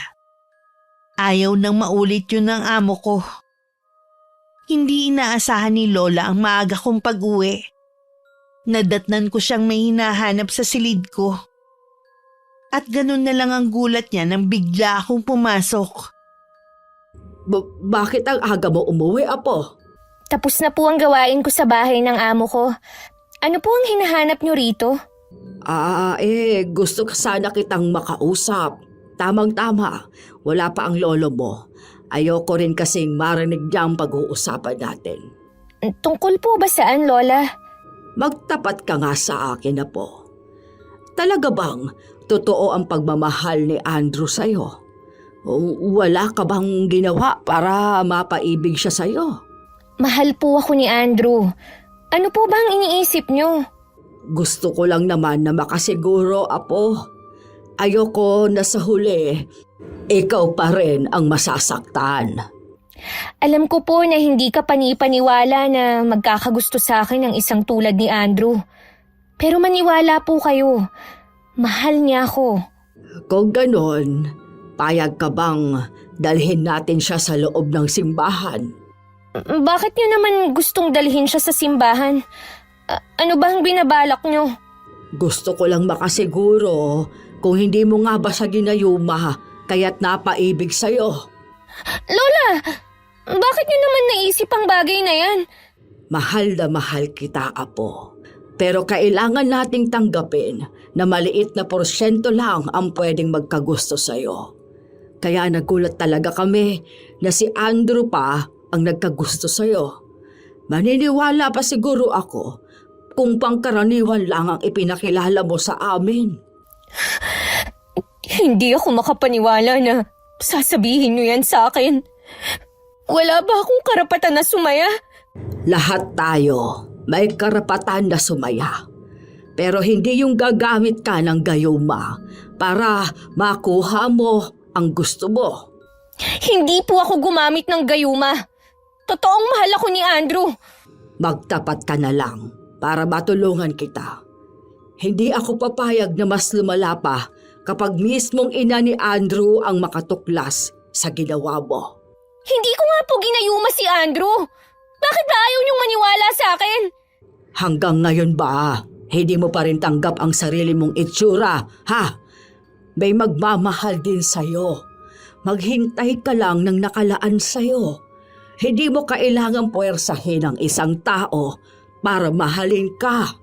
Ayaw nang maulit yun ng amo ko. Hindi inaasahan ni Lola ang maaga kong pag-uwi. Nadatnan ko siyang may hinahanap sa silid ko. At ganun na lang ang gulat niya nang bigla akong pumasok. Bakit ang aga mo umuwi, Apo? Tapos na po ang gawain ko sa bahay ng amo ko. Ano po ang hinahanap niyo rito? Gusto ka sana kitang makausap. Tamang-tama, wala pa ang lolo mo. Ayoko rin kasing marinig niyang pag-uusapan natin. Tungkol po ba saan, Lola? Magtapat ka nga sa akin, Apo. Talaga bang totoo ang pagmamahal ni Andrew sa'yo? Wala ka bang ginawa para mapaibig siya sa'yo? Mahal po ako ni Andrew. Ano po ba ang iniisip niyo? Gusto ko lang naman na makasiguro, Apo. Ayoko na sa huli, ikaw pa rin ang masasaktan. Alam ko po na hindi ka panipaniwala na magkakagusto sa akin ng isang tulad ni Andrew. Pero maniwala po kayo. Mahal niya ako. Kung ganon, payag ka bang dalhin natin siya sa loob ng simbahan? Bakit niyo naman gustong dalhin siya sa simbahan? Ano ba ang binabalak niyo? Gusto ko lang makasiguro kung hindi mo nga ba siya ginayuma kaya't napaibig sa'yo. Lola! Bakit niyo naman naisip ang bagay na yan? Mahal na mahal kita, Apo. Pero kailangan nating tanggapin na maliit na porsyento lang ang pwedeng magkagusto sa'yo. Kaya nagulat talaga kami na si Andrew pa ang nagkagusto sa'yo. Maniniwala pa siguro ako kung pangkaraniwan lang ang ipinakilala mo sa amin. Hindi ako makapaniwala na sasabihin niyo yan sa akin. Wala ba akong karapatan na sumaya? Lahat tayo may karapatan na sumaya. Pero hindi yung gagamit ka ng gayuma para makuha mo ang gusto mo. Hindi po ako gumamit ng gayuma. Totoong mahal ako ni Andrew. Magtapat ka na lang para matulungan kita. Hindi ako papayag na mas lumala pa kapag mismong ina ni Andrew ang makatuklas sa ginawa mo. Hindi ko nga po ginayuma si Andrew. Bakit ba ayaw niyong maniwala sa akin? Hanggang ngayon ba, hindi mo pa rin tanggap ang sarili mong itsura, ha? May magmamahal din sa'yo. Maghintay ka lang ng nakalaan sa'yo. Hindi mo kailangang puwersahin ang isang tao para mahalin ka.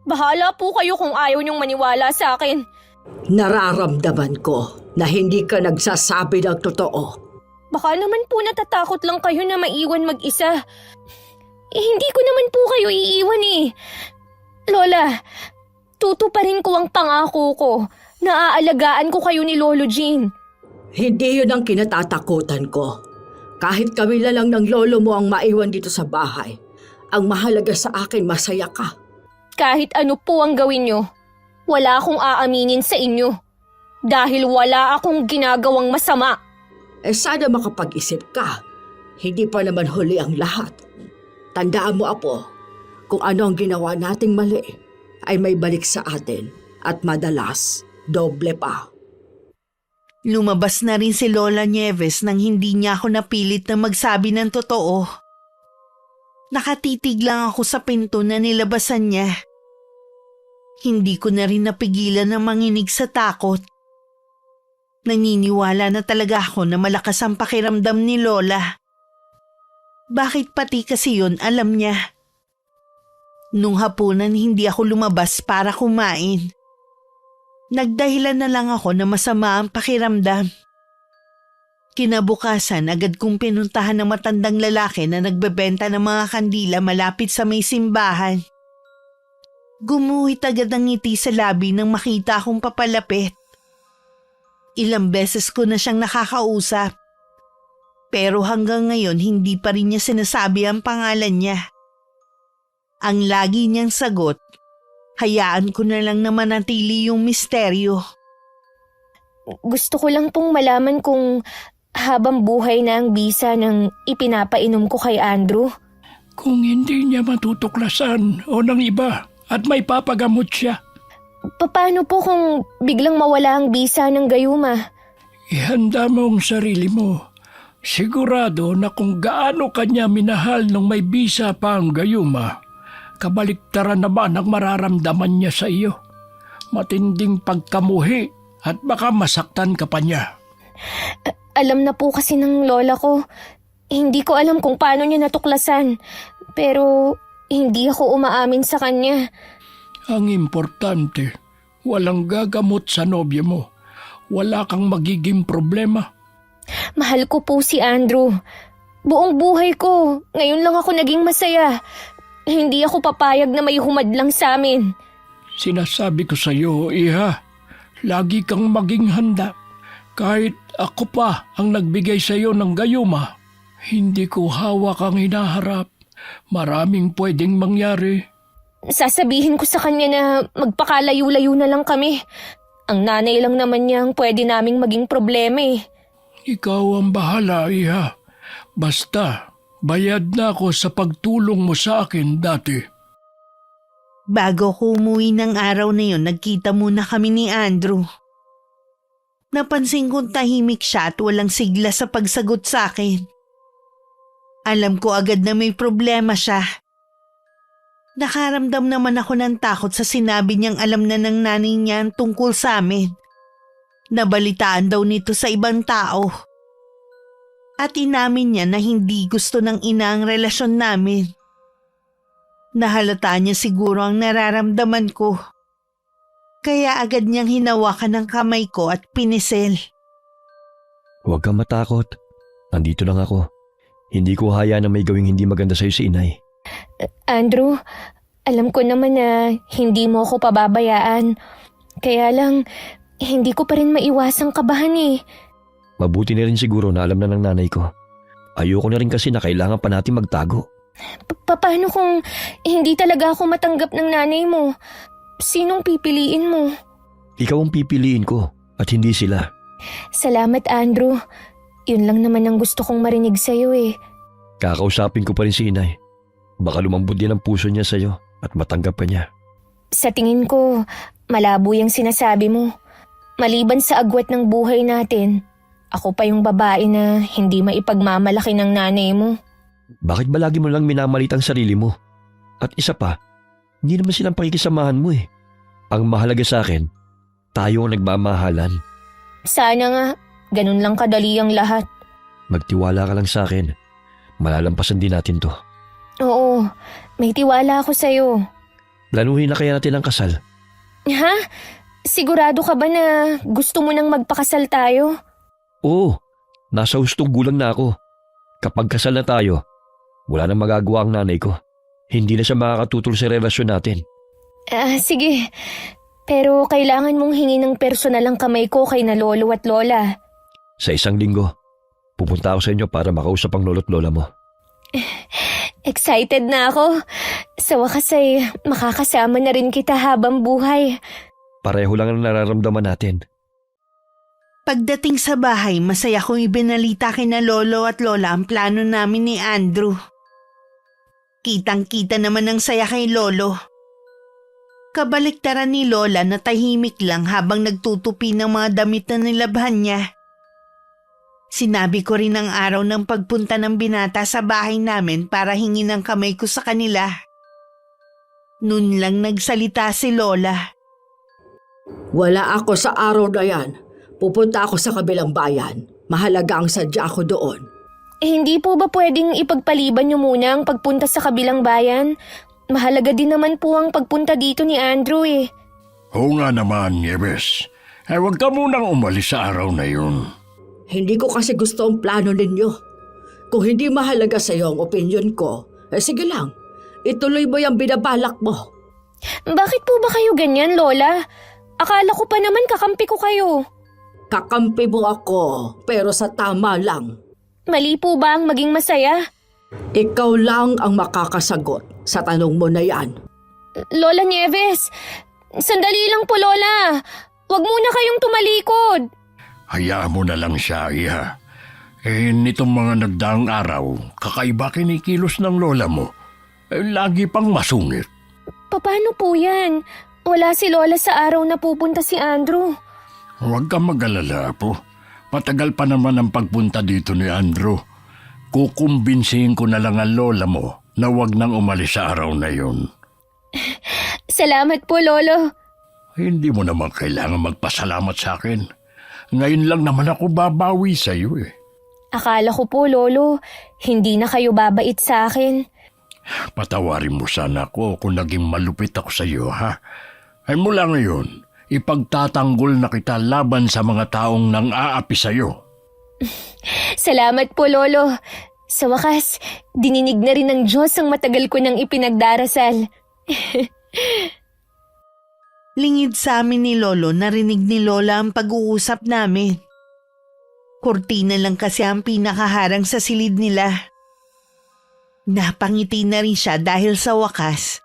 Bahala po kayo kung ayaw niyong maniwala sa akin. Nararamdaman ko na hindi ka nagsasabi ng totoo. Baka naman po natatakot lang kayo na maiwan mag-isa. Hindi ko naman po kayo iiwan eh. Lola, tutuparin ko ang pangako ko na aalagaan ko kayo ni Lolo Jean. Hindi yun ang kinatatakutan ko. Kahit kami lang ng lolo mo ang maiwan dito sa bahay, ang mahalaga sa akin masaya ka. Kahit ano po ang gawin nyo, wala akong aaminin sa inyo. Dahil wala akong ginagawang masama. Sana makapag-isip ka. Hindi pa naman huli ang lahat. Tandaan mo, Apo, kung ano ang ginawa nating mali ay may balik sa atin at madalas doble pa. Lumabas na rin si Lola Nieves nang hindi niya ako napilit na magsabi ng totoo. Nakatitig lang ako sa pinto na nilabasan niya. Hindi ko na rin napigilan na manginig sa takot. Naniniwala na talaga ako na malakas ang pakiramdam ni Lola. Bakit pati kasi yun alam niya? Nung hapunan hindi ako lumabas para kumain. Nagdahilan na lang ako na masama ang pakiramdam. Kinabukasan agad kong pinuntahan ng matandang lalaki na nagbebenta ng mga kandila malapit sa may simbahan. Gumuhit agad ang ngiti sa labi nang makita akong papalapit. Ilang beses ko na siyang nakakausap. Pero hanggang ngayon hindi pa rin niya sinasabi ang pangalan niya. Ang lagi niyang sagot, hayaan ko na lang na manatili yung misteryo. Gusto ko lang pong malaman kung habang buhay na ang bisa ng ipinapainom ko kay Andrew. Kung hindi niya matutuklasan o ng iba at may papagamot siya, Paano po kung biglang mawala ang bisa ng gayuma? ihanda mo ang sarili mo. Sigurado na kung gaano kanya minahal nung may bisa pa ang gayuma, kabaliktaran naman ang mararamdaman niya sa iyo. Matinding pagkamuhi at baka masaktan ka pa niya. Alam na po kasi ng lola ko. Hindi ko alam kung paano niya natuklasan. Pero hindi ako umaamin sa kanya. Ang importante, walang gagamot sa nobya mo. Wala kang magiging problema. Mahal ko po si Andrew. Buong buhay ko, ngayon lang ako naging masaya. Hindi ako papayag na may humadlang sa amin. Sinasabi ko sa iyo, Iha, lagi kang maging handa. Kahit ako pa ang nagbigay sa iyo ng gayuma, hindi ko hawak ang hinaharap. Maraming pwedeng mangyari. Sasabihin ko sa kanya na magpakalayo-layo na lang kami. Ang nanay lang naman niya ang pwede naming maging problema eh. Ikaw ang bahala, Iha. Basta, bayad na ako sa pagtulong mo sa akin dati. Bago ko umuwi ng araw na yun, nagkita muna kami ni Andrew. Napansin kong tahimik siya at walang sigla sa pagsagot sa akin. Alam ko agad na may problema siya. Nakaramdam naman ako ng takot sa sinabi niyang alam na ng nanay niya ang tungkol sa amin. Nabalitaan daw nito sa ibang tao. At inamin niya na hindi gusto ng ina ang relasyon namin. Nahalata niya siguro ang nararamdaman ko. Kaya agad niyang hinawakan ang kamay ko at pinisel. Huwag kang matakot. Nandito lang ako. Hindi ko hayaan na may gawing hindi maganda sa'yo si inay. Andrew, alam ko naman na hindi mo ako pababayaan. Kaya lang, hindi ko pa rin maiwasang kabahan eh. Mabuti na rin siguro na alam na ng nanay ko. Ayoko na rin kasi na kailangan pa natin magtago. Paano kung hindi talaga ako matanggap ng nanay mo? Sinong pipiliin mo? Ikaw ang pipiliin ko at hindi sila. Salamat, Andrew. Yun lang naman ang gusto kong marinig sa'yo eh. Kakausapin ko pa rin si inay. Baka lumambot din ang puso niya sa'yo at matanggap ka niya. Sa tingin ko, malabo yung sinasabi mo. Maliban sa agwat ng buhay natin, ako pa yung babae na hindi maipagmamalaki ng nanay mo. Bakit ba lagi mo lang minamalit ang sarili mo? At isa pa, hindi naman silang pakikisamahan mo eh. Ang mahalaga sa akin, tayo ang nagmamahalan. Sana nga, ganun lang kadali ang lahat. Magtiwala ka lang sa akin. Malalampasan din natin to. Oo, may tiwala ako sa'yo. Planuhin na kaya natin ang kasal. Ha? Sigurado ka ba na gusto mo nang magpakasal tayo? Oo, nasa hustong gulang na ako. Kapag kasal na tayo, wala nang magagawa ang nanay ko. Hindi na siya makakatutol sa relasyon natin. Sige. Pero kailangan mong hingin ng personal ang kamay ko kay na lolo at lola. Sa isang linggo, pupunta ako sa inyo para makausap ang lolo't lola mo. Excited na ako. Sa wakas ay makakasama na rin kita habang buhay. Pareho lang ang nararamdaman natin. Pagdating sa bahay, masaya kong ibinalita kina lolo at lola ang plano namin ni Andrew. Kitang-kita naman ang saya kay lolo. Kabaliktaran ni lola na tahimik lang habang nagtutupi ng mga damit na nilabhan niya. Sinabi ko rin ang araw ng pagpunta ng binata sa bahay namin para hingin ang kamay ko sa kanila. Noon lang nagsalita si lola. Wala ako sa araw na yan. Pupunta ako sa kabilang bayan. Mahalaga ang sadya ako doon. Hindi po ba pwedeng ipagpaliban niyo muna ang pagpunta sa kabilang bayan? Mahalaga din naman po ang pagpunta dito ni Andrew eh. Oo nga naman, Nieves. Huwag ka munang umalis sa araw na yun. Hindi ko kasi gusto ang plano ninyo. Kung hindi mahalaga sa iyo ang opinyon ko, sige lang. Ituloy mo yung binabalak mo. Bakit po ba kayo ganyan, Lola? Akala ko pa naman kakampi ko kayo. Kakampi mo ako, pero sa tama lang. Mali po ba ang maging masaya? Ikaw lang ang makakasagot sa tanong mo na yan. Lola Nieves, sandali lang po, Lola. Huwag muna kayong tumalikod. Hayaan mo na lang siya, Iha. Nitong mga nagdaang araw, kakaiba kinikilos ng lola mo. Lagi pang masungit. Paano po yan? Wala si Lola sa araw na pupunta si Andrew. Huwag kang mag-alala po. Matagal pa naman ang pagpunta dito ni Andrew. Kukumbinsihin ko na lang ang lola mo na huwag nang umalis sa araw na yun. Salamat po, Lolo. Hindi mo naman kailangan magpasalamat sa akin. Ngayon lang naman ako babawi sa iyo eh. Akala ko po, Lolo, hindi na kayo babait sa akin. Patawarin mo sana ako kung naging malupit ako sa iyo, ha? Ay mula ngayon, ipagtatanggol na kita laban sa mga taong nang aapi sa iyo. Salamat po, Lolo. Sa wakas, dininig na rin ng Diyos ang matagal ko nang ipinagdarasal. Lingid sa amin ni Lolo, narinig ni Lola ang pag-uusap namin. Kurtina lang kasi ang pinakaharang sa silid nila. Napangiti na rin siya dahil sa wakas,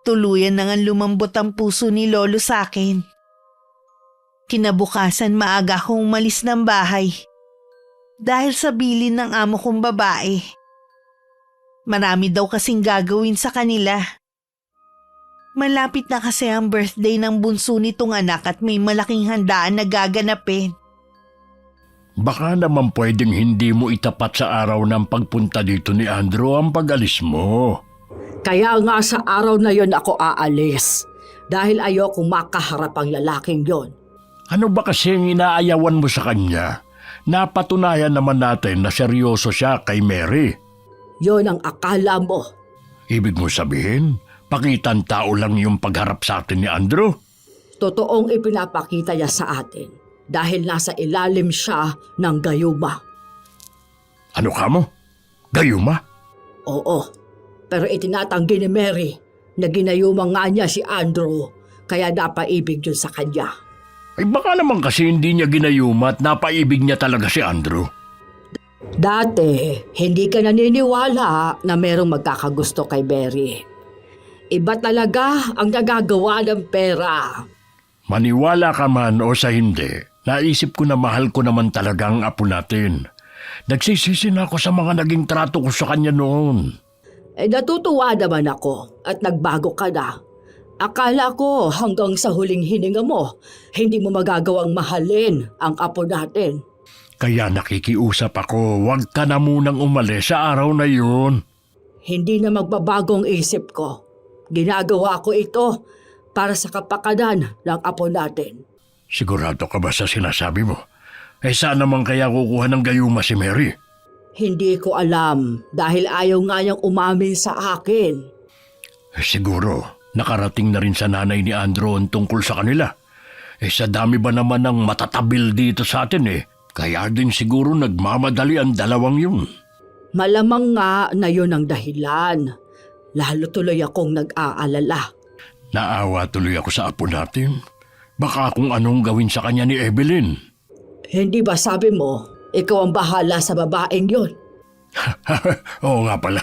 tuluyan na nga lumambot ang puso ni Lolo sa akin. Kinabukasan maaga akong umalis ng bahay dahil sa bilin ng amo kong babae. Marami daw kasing gagawin sa kanila. Malapit na kasi ang birthday ng bunso nitong anak at may malaking handaan na gaganapin. Baka naman pwedeng hindi mo itapat sa araw ng pagpunta dito ni Andrew ang pag-alis mo. Kaya nga sa araw na yon ako aalis. Dahil ayokong makaharap ang lalaking yon. Ano ba kasi ang inaayawan mo sa kanya? Napatunayan naman natin na seryoso siya kay Mary. Yon ang akala mo. Ibig mo sabihin, pakitang tao lang yung pagharap sa atin ni Andrew? Totoong ipinapakita niya sa atin. Dahil nasa ilalim siya ng gayuma. Ano ka mo? Gayuma? Oo, pero itinatanggi ni Mary na ginayuma nga niya si Andrew, kaya napaibig yun sa kanya. Ay baka naman kasi hindi niya ginayuma at napaibig niya talaga si Andrew. Dati, hindi ka naniniwala na merong magkakagusto kay Mary. Iba talaga ang nagagawa ng pera. Maniwala ka man o sa hindi, naisip ko na mahal ko naman talaga ang apo natin. Nagsisisi na ako sa mga naging trato ko sa kanya noon. Natutuwa naman ako at nagbago ka na. Akala ko hanggang sa huling hininga mo, hindi mo magagawang mahalin ang apo natin. Kaya nakikiusap ako, huwag ka na munang umalis sa araw na yun. Hindi na magbabagong isip ko. Ginagawa ko ito para sa kapakanan ng apo natin. Sigurado ka ba sa sinasabi mo? Saan naman kaya kukuha ng gayuma si Mary? Hindi ko alam dahil ayaw nga niyang umamin sa akin. Siguro, nakarating na rin sa nanay ni Andrew ang tungkol sa kanila. Sa dami ba naman ng matatabil dito sa atin kaya din siguro nagmamadali ang dalawang yun. Malamang nga na yun ang dahilan. Lalo tuloy akong nag-aalala. Naawa tuloy ako sa apo natin. Baka kung anong gawin sa kanya ni Evelyn. Hindi ba sabi mo, ikaw ang bahala sa babaeng yun? Oo nga pala.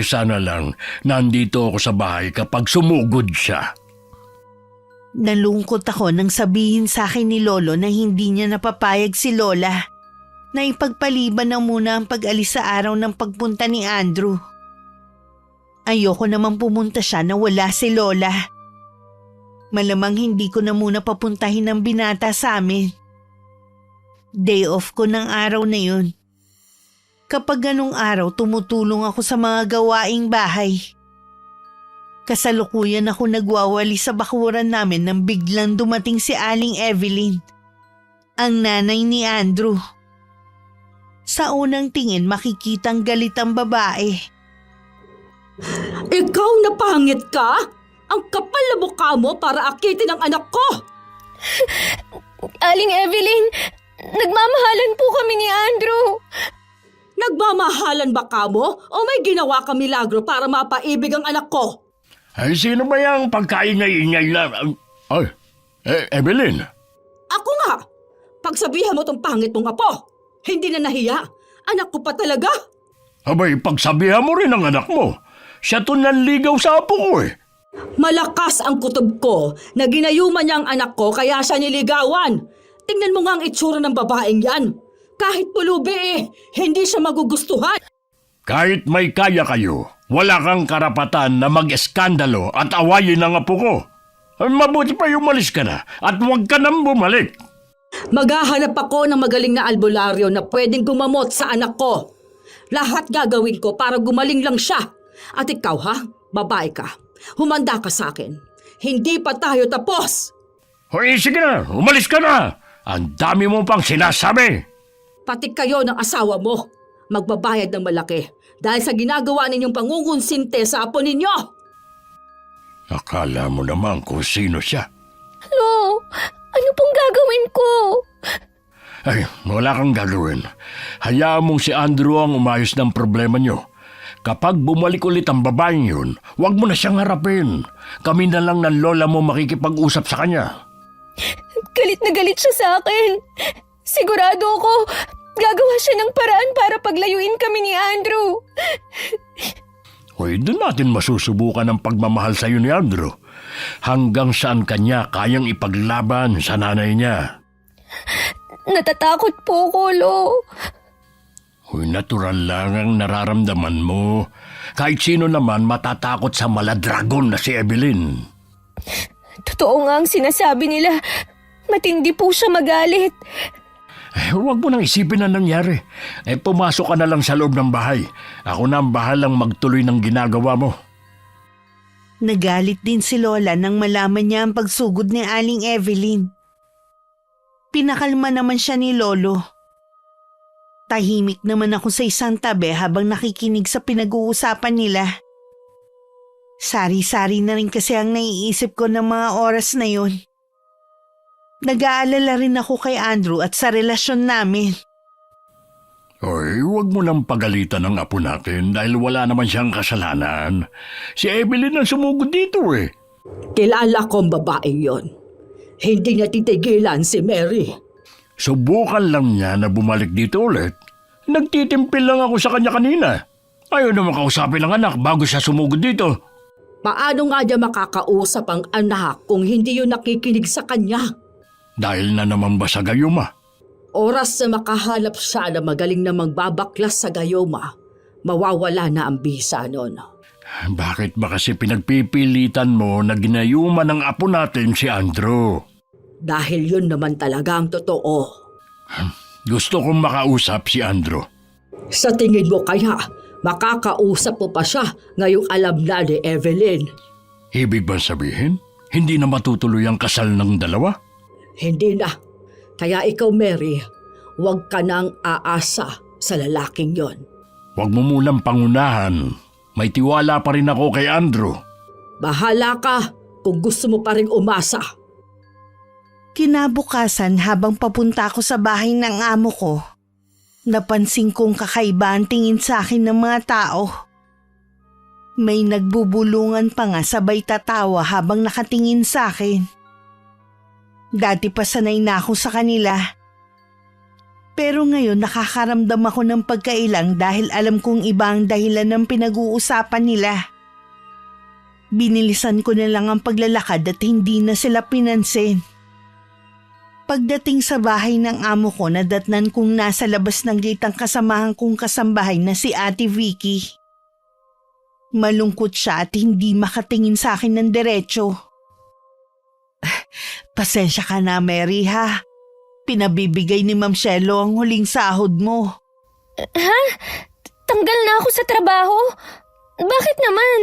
Sana lang, nandito ako sa bahay kapag sumugod siya. Nalungkot ako nang sabihin sa akin ni Lolo na hindi niya napapayag si Lola na ipagpaliban na muna ang pag-alis sa araw ng pagpunta ni Andrew. Ayoko namang pumunta siya na wala si Lola. Malamang hindi ko na muna papuntahin ang binata sa amin. Day off ko ng araw na yun. Kapag ganong araw, tumutulong ako sa mga gawaing bahay. Kasalukuyan ako nagwawali sa bakuran namin nang biglang dumating si Aling Evelyn, ang nanay ni Andrew. Sa unang tingin makikitang galit ang babae. Ikaw na pangit ka? Ang kapal na mukha mo para akitin ang anak ko! Aling Evelyn, nagmamahalan po kami ni Andrew. Nagmamahalan ba ka mo o may ginawa ka milagro para mapaibig ang anak ko? Ay, sino ba yung pagkaingay-ingay na... Ay, Evelyn. Ako nga! Pagsabihan mo tong pangit mong apo, hindi na nahiya. Anak ko pa talaga. Abay, pagsabihan mo rin ang anak mo. Siya to nanligaw sa apo ko Malakas ang kutob ko na ginayuman niya ang anak ko kaya siya niligawan. Tingnan mo nga ang itsura ng babaeng yan. Kahit pulubi hindi siya magugustuhan. Kahit may kaya kayo, wala kang karapatan na mag-eskandalo at awayin ang apo ko. Mabuti pa umalis ka na at huwag ka nang bumalik. Maghahanap ako ng magaling na albularyo na pwedeng gumamot sa anak ko. Lahat gagawin ko para gumaling lang siya. At ikaw babae ka, humanda ka sa akin. Hindi pa tayo tapos. Hoy, sige na, umalis ka na. Ang dami mo pang sinasabi. Pati kayo ng asawa mo, magbabayad ng malaki dahil sa ginagawa ninyong pangungunsinte sa apo ninyo. Akala mo naman kung sino siya. Lo, ano pong gagawin ko? Ay, wala kang gagawin. Hayaan mong si Andrew ang umayos ng problema nyo. Kapag bumalik ulit ang babaeng yun, huwag mo na siyang harapin. Kami na lang ng lola mo makikipag-usap sa kanya. Galit na galit siya sa akin. Sigurado ako, gagawa siya ng paraan para paglayuin kami ni Andrew. Hoy, doon natin masusubukan ang pagmamahal sa iyo ni Andrew. Hanggang saan kanya kayang ipaglaban sa nanay niya. Natatakot po ko, Lo. Hoy, natural lang ang nararamdaman mo. Kahit sino naman matatakot sa maladragon na si Evelyn. Totoo nga ang sinasabi nila. Matindi po siya magalit. Huwag mo nang isipin na nangyari. Pumasok ka na lang sa loob ng bahay. Ako na ang bahalang magtuloy ng ginagawa mo. Nagalit din si Lola nang malaman niya ang pagsugod ni Aling Evelyn. Pinakalma naman siya ni Lolo. Tahimik naman ako sa isang tabi habang nakikinig sa pinag-uusapan nila. Sari-sari na rin kasi ang naiisip ko ng mga oras na yun. Nag-aalala rin ako kay Andrew at sa relasyon namin. Hoy, huwag mo nang pagalitan ang apo natin dahil wala naman siyang kasalanan. Si Evelyn ang sumugod dito Kilala ko ang babaeng yon. Hindi niya titigilan si Mary. Subukan lang niya na bumalik dito ulit. Nagtitimpil lang ako sa kanya kanina. Ayaw naman kausapin ng anak bago siya sumugod dito. Paano nga niya makakausap ang anak kung hindi yun nakikinig sa kanya? Dahil na naman ba sa gayuma? Oras na makahanap siya na magaling na magbabaklas sa gayoma, mawawala na ang bisa nun. Bakit ba kasi pinagpipilitan mo na ginayuman ng apo natin si Andrew? Dahil yun naman talaga ang totoo. Gusto kong makausap si Andrew. Sa tingin mo kaya, makakausap mo pa siya ngayong alam na ni Evelyn? Ibig ba sabihin, hindi na matutuloy ang kasal ng dalawa? Hindi na. Kaya ikaw, Mary, huwag ka nang aasa sa lalaking yon. Huwag mo munang pangunahan. May tiwala pa rin ako kay Andrew. Bahala ka kung gusto mo pa rin umasa. Kinabukasan habang papunta ako sa bahay ng amo ko, napansin kong kakaiba ang tingin sa akin ng mga tao. May nagbubulungan pa nga sabay tatawa habang nakatingin sa akin. Dati pa sanay na ako sa kanila. Pero ngayon nakakaramdam ako ng pagkailang dahil alam kong iba ang dahilan ng pinag-uusapan nila. Binilisan ko na lang ang paglalakad at hindi na sila pinansin. Pagdating sa bahay ng amo ko, nadatnan kong nasa labas ng gate ang kasamahan kong kasambahay na si Ate Vicky. Malungkot siya at hindi makatingin sa akin ng diretsyo. Pasensya ka na, Mary, ha? Pinabibigay ni Ma'am Shelo ang huling sahod mo. Ha? Tanggal na ako sa trabaho? Bakit naman?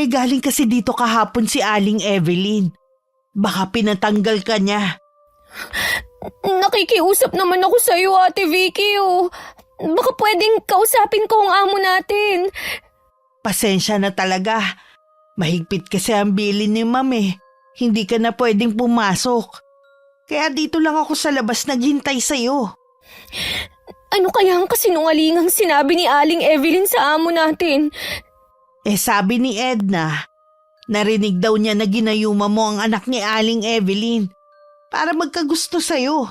Galing kasi dito kahapon si Aling Evelyn. Baka pinatanggal ka niya. Nakikiusap naman ako sa iyo, Ate Vicky. Baka pwedeng kausapin ko ang amo natin. Pasensya na talaga. Mahigpit kasi ang bilin ni Ma'am Hindi ka na pwedeng pumasok. Kaya dito lang ako sa labas naghintay sa'yo. Ano kaya ang kasinungalingang sinabi ni Aling Evelyn sa amo natin? Sabi ni Edna, narinig daw niya na ginayuma mo ang anak ni Aling Evelyn para magkagusto sa'yo.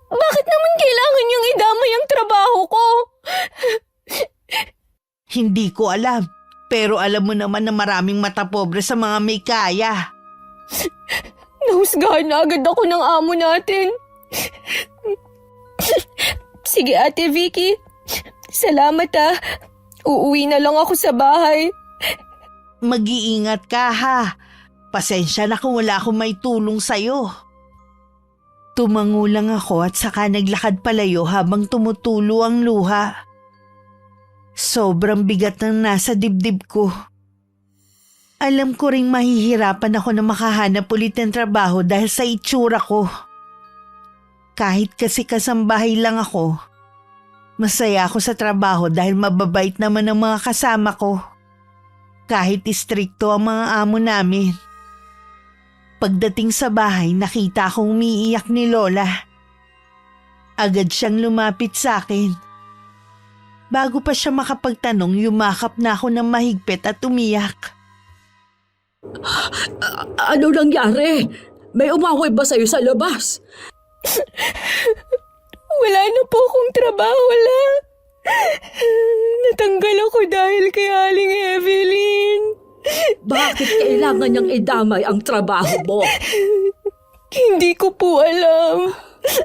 Bakit naman kailangan niyang idamay ang trabaho ko? Hindi ko alam. Pero alam mo naman na maraming mata pobre sa mga may kaya. Nahusgahan na agad ako ng amo natin. Sige Ate Vicky, salamat ah. Uuwi na lang ako sa bahay. Mag-iingat ka ha. Pasensya na kung wala akong may tulong sa'yo. Tumango lang ako at saka naglakad palayo habang tumutulo ang luha. Sobrang bigat ng nasa dibdib ko. Alam ko ring mahihirapan ako na makahanap ulit ng trabaho dahil sa itsura ko. Kahit kasi kasambahay lang ako, masaya ako sa trabaho dahil mababait naman ang mga kasama ko. Kahit istrikto ang mga amo namin. Pagdating sa bahay, nakita akong umiiyak ni Lola. Agad siyang lumapit sa akin. Bago pa siya makapagtanong, yumakap na ako ng mahigpit at umiyak. Ano nangyari? May umaway ba sa'yo sa labas? Wala na po akong trabaho, wala. Natanggal ako dahil kay Aling Evelyn. Bakit kailangan niyang idamay ang trabaho mo? Hindi ko po alam.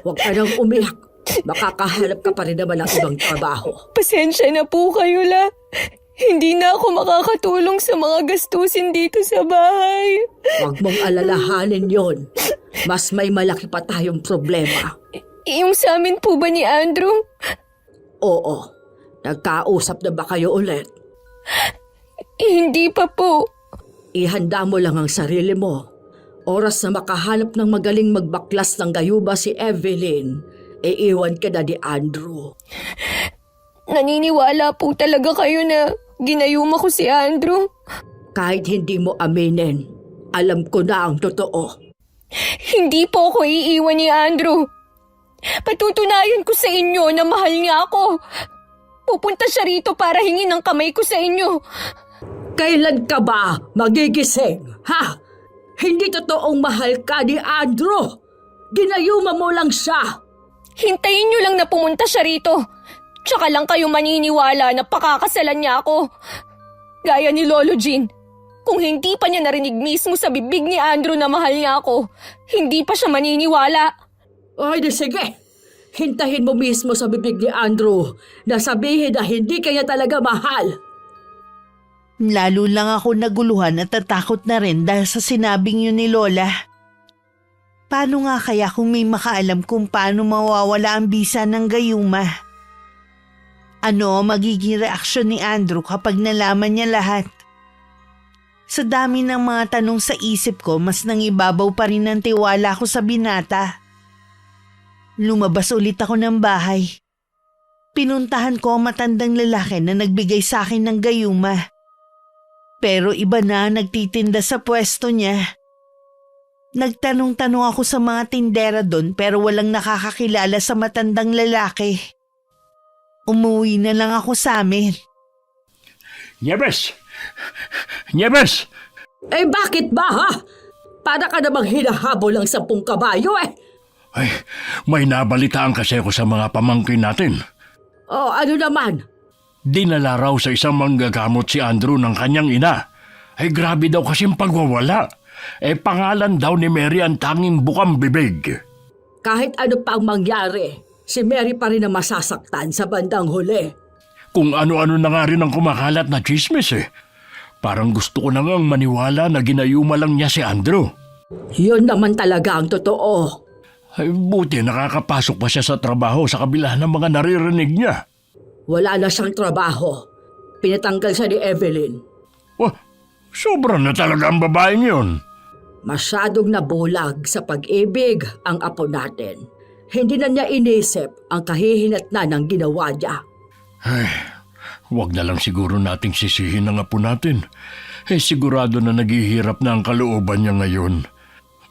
Huwag ka nang umiyak. Makakahanap ka pa rin naman ng ibang trabaho. Pasensya na po kayo, la. Hindi na ako makakatulong sa mga gastusin dito sa bahay. Huwag mong alalahanin yon. Mas may malaki pa tayong problema. Yung sa amin po ba ni Andrew? Oo. Nagkausap na ba kayo ulit? Hindi pa po. Ihanda mo lang ang sarili mo. Oras na makahanap ng magaling magbaklas ng gayuba si Evelyn, iiwan ka na ni Andrew. Naniniwala po talaga kayo na ginayuma ko si Andrew? Kahit hindi mo aminin, alam ko na ang totoo. Hindi po ako iiwan ni Andrew. Patutunayan ko sa inyo na mahal niya ako. Pupunta siya rito para hingin ang kamay ko sa inyo. Kailan ka ba magigising, ha? Hindi totoong mahal ka ni Andrew. Ginayuma mo lang siya. Hintayin niyo lang na pumunta siya rito. Tsaka lang kayo maniniwala na pakakasalan niya ako. Gaya ni Lolo Jean. Kung hindi pa niya narinig mismo sa bibig ni Andrew na mahal niya ako, hindi pa siya maniniwala. Ay, di sige. Hintahin mo mismo sa bibig ni Andrew na sabihin na hindi kanya talaga mahal. Lalo lang ako naguluhan at natakot na rin dahil sa sinabing yun ni Lola. Paano nga kaya kung may makaalam kung paano mawawala ang bisa ng gayuma? Ano ang magiging reaksyon ni Andrew kapag nalaman niya lahat? Sa dami ng mga tanong sa isip ko, mas nangibabaw pa rin ang tiwala ko sa binata. Lumabas ulit ako ng bahay. Pinuntahan ko ang matandang lalaki na nagbigay sa akin ng gayuma. Pero iba na nagtitinda sa pwesto niya. Nagtanong-tanong ako sa mga tindera doon pero walang nakakakilala sa matandang lalaki. Umuwi na lang ako sa amin. Nieves! Nieves! Eh bakit ba ha? Para ka namang hinahabol ng 10 kabayo eh. Ay, may nabalitaan kasi ako sa mga pamangkin natin. Oh, ano naman? Dinala raw sa isang manggagamot si Andrew ng kanyang ina. Ay grabe daw kasing pagwawala. Pangalan daw ni Mary ang tanging bukang bibig. Kahit ano pa ang mangyari, si Mary pa rin ang masasaktan sa bandang huli. Kung ano-ano na nga rin ang kumakalat na chismis eh. Parang gusto ko na ngang maniwala na ginayuma lang niya si Andrew. Yun naman talaga ang totoo. Ay buti nakakapasok pa siya sa trabaho sa kabila ng mga naririnig niya. Wala na siyang trabaho. Pinatanggal siya ni Evelyn. Wah, sobra na talaga ang babaeng yun. Masyadong nabulag sa pag-ibig ang apo natin. Hindi na niya inisip ang kahihinatnan ng ginawa niya. Ay, wag na lang siguro nating sisihin ang apo natin. Sigurado na naghihirap na ang kalooban niya ngayon.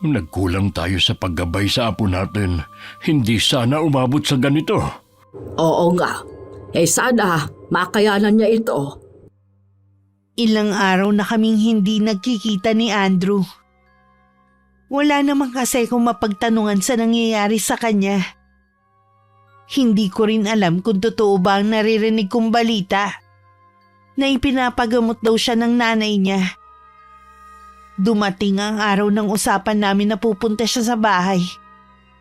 Nagkulang tayo sa paggabay sa apo natin. Hindi sana umabot sa ganito. Oo nga. Sana makayanan niya ito. Ilang araw na kaming hindi nagkikita ni Andrew. Wala naman kasi kung mapagtanungan sa nangyayari sa kanya. Hindi ko rin alam kung totoo ba ang naririnig kong balita na ipinapagamot daw siya ng nanay niya. Dumating ang araw ng usapan namin na pupunta siya sa bahay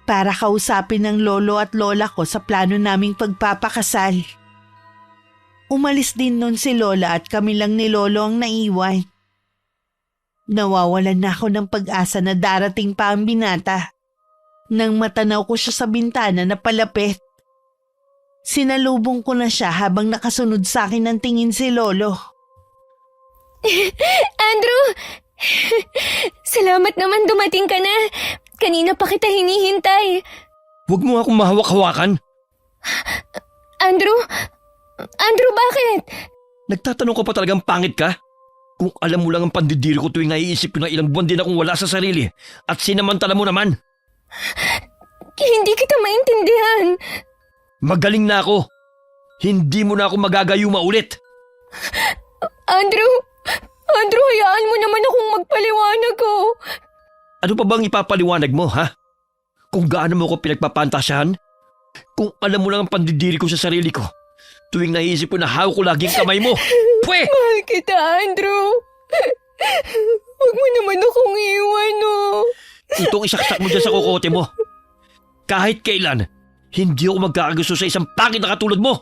para kausapin ng lolo at lola ko sa plano naming pagpapakasal. Umalis din nun si lola at kami lang ni lolo ang naiwan. Nawawalan na ako ng pag-asa na darating pa ang binata. Nang matanaw ko siya sa bintana na palapit, sinalubong ko na siya habang nakasunod sa akin ng tingin si lolo. Andrew! Salamat naman dumating ka na. Kanina pa kita hinihintay. Huwag mo akong mahawak-hawakan. Andrew? Andrew, bakit? Nagtatanong ka pa talagang pangit ka? Kung alam mo lang ang pandidiri ko tuwing naiisip ko na ilang buwan din akong wala sa sarili at sinamantala mo naman. Hindi kita maintindihan. Magaling na ako. Hindi mo na ako magagayuma ulit. Andrew, hayaan mo naman akong magpaliwanag ko. Ano pa bang ipapaliwanag mo, ha? Kung gaano mo ko pinagpapantasyahan? Kung alam mo lang ang pandidiri ko sa sarili ko, tuwing naiisip ko na hawak ko laging kamay mo. Pwe! Mahal kita, Andrew. Huwag mo naman akong iwan, oh. Itong isaksak mo dyan sa kokote mo. Kahit kailan, hindi ako magkakagusto sa isang pangit na katulad mo.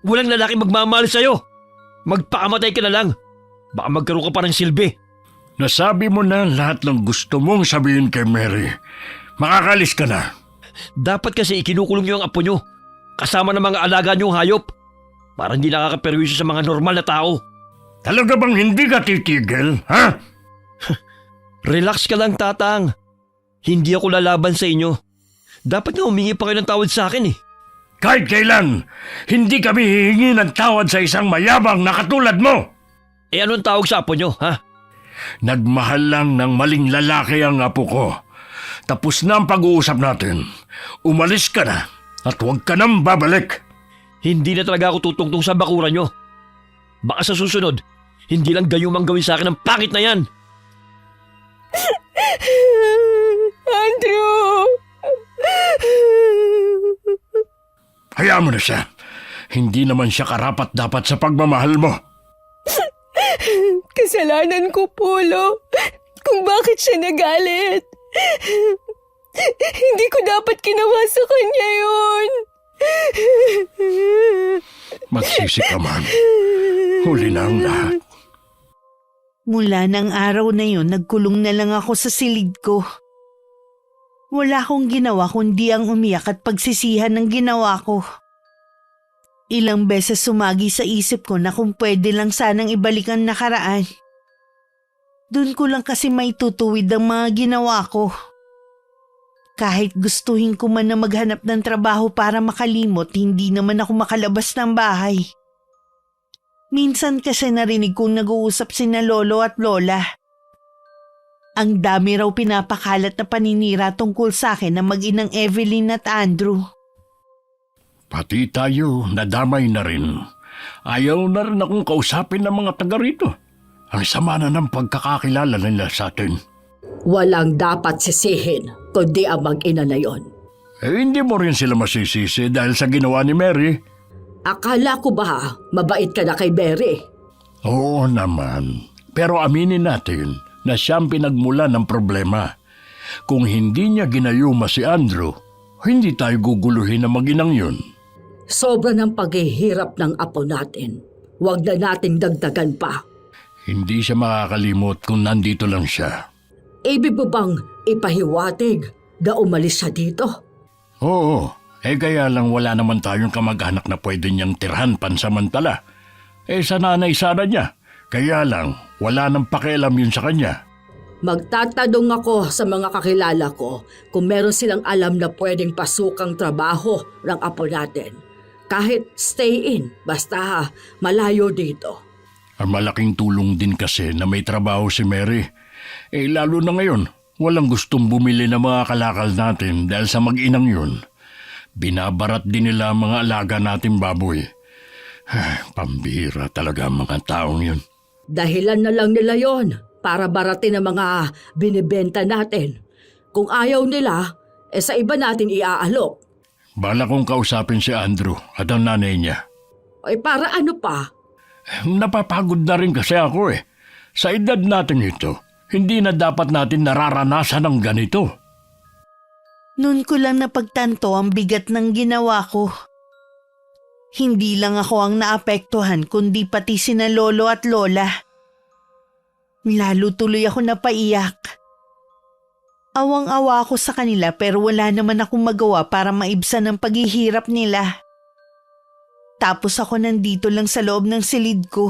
Walang lalaki magmamahal sa'yo. Magpakamatay ka na lang. Baka magkaroon ka pa ng silbi. Nasabi mo na lahat ng gusto mong sabihin kay Mary. Makakalis ka na. Dapat kasi ikinukulong niyo ang apo niyo, kasama ng mga alaga niyong hayop, para hindi nakakaperwisyo sa mga normal na tao. Talaga bang hindi ka titigil, ha? Relax ka lang, Tatang. Hindi ako lalaban sa inyo. Dapat na humingi pa kayo ng tawad sa akin eh. Kahit kailan, hindi kami hihingi ng tawad sa isang mayabang na katulad mo. Eh anong tawag sa apo niyo, ha? Nagmahal lang ng maling lalaki ang apo ko. Tapos na ang pag-uusap natin. Umalis ka na at huwag ka nang babalik. Hindi na talaga ako tutungtong sa bakuran niyo. Baka sa susunod, hindi lang gayumang gawin sa akin ang pangit na yan. Andrew! Hayaan mo na siya. Hindi naman siya karapat-dapat sa pagmamahal mo. Kasalanan ko, Polo. Kung bakit siya nagalit. Hindi ko dapat ginawa sa kanya yun. Magsisi ka man. Huli na ang lahat. Mula ng araw na yun, nagkulong na lang ako sa silid ko. Wala akong ginawa kundi ang umiyak at pagsisihan ng ginawa ko. Ilang beses sumagi sa isip ko na kung pwede lang sanang ibalik ang nakaraan. Doon ko lang kasi may tutuwid ang mga ginawa ko. Kahit gustuhin ko man na maghanap ng trabaho para makalimot, hindi naman ako makalabas ng bahay. Minsan kasi narinig kong nag-uusap sina lolo at lola. Ang dami raw pinapakalat na paninira tungkol sa akin ng mag-inang Evelyn at Andrew. Pati tayo, nadamay na rin. Ayaw na rin akong kausapin ng mga taga rito. Ang sama na ng pagkakakilala nila sa atin. Walang dapat sisihin, kundi ang mag-ina na yon. Hindi mo rin sila masisisi dahil sa ginawa ni Mary. Akala ko ba mabait ka na kay Mary? Oo naman. Pero aminin natin na siyang pinagmula ng problema. Kung hindi niya ginayuma si Andrew, hindi tayo guguluhin na mag-inang yun. Sobra ng paghihirap ng apo natin. Huwag na nating dagdagan pa. Hindi siya makakalimot kung nandito lang siya. Ibig mo bang ipahiwatig na umalis siya dito? Oo, kaya lang wala naman tayong kamag-anak na pwede niyang tirhan pansamantala. Sa nanay sana niya. Kaya lang, wala nang pakialam yun sa kanya. Magtatanong ako sa mga kakilala ko kung meron silang alam na pwedeng pasukang trabaho ng apo natin. Kahit stay in, basta malayo dito. Ang malaking tulong din kasi na may trabaho si Mary. Lalo na ngayon, walang gustong bumili ng mga kalakal natin dahil sa mag-inang yun. Binabarat din nila ang mga alaga nating baboy. Pambihira talaga ang mga taong yun. Dahilan na lang nila yon para baratin ang mga binibenta natin. Kung ayaw nila, sa iba natin iaalok. Bala kong kausapin si Andrew at ang nanay niya. Para ano pa? Napapagod na rin kasi ako. Sa edad natin ito, Hindi na dapat natin nararanasan ng ganito. Noon ko lang napagtanto ang bigat ng ginawa ko. Hindi lang ako ang naapektuhan kundi pati sina lolo at lola. Lalo tuloy ako napaiyak. Awang-awa ako sa kanila pero wala naman akong magawa para maibsan ang paghihirap nila. Tapos ako nandito lang sa loob ng silid ko.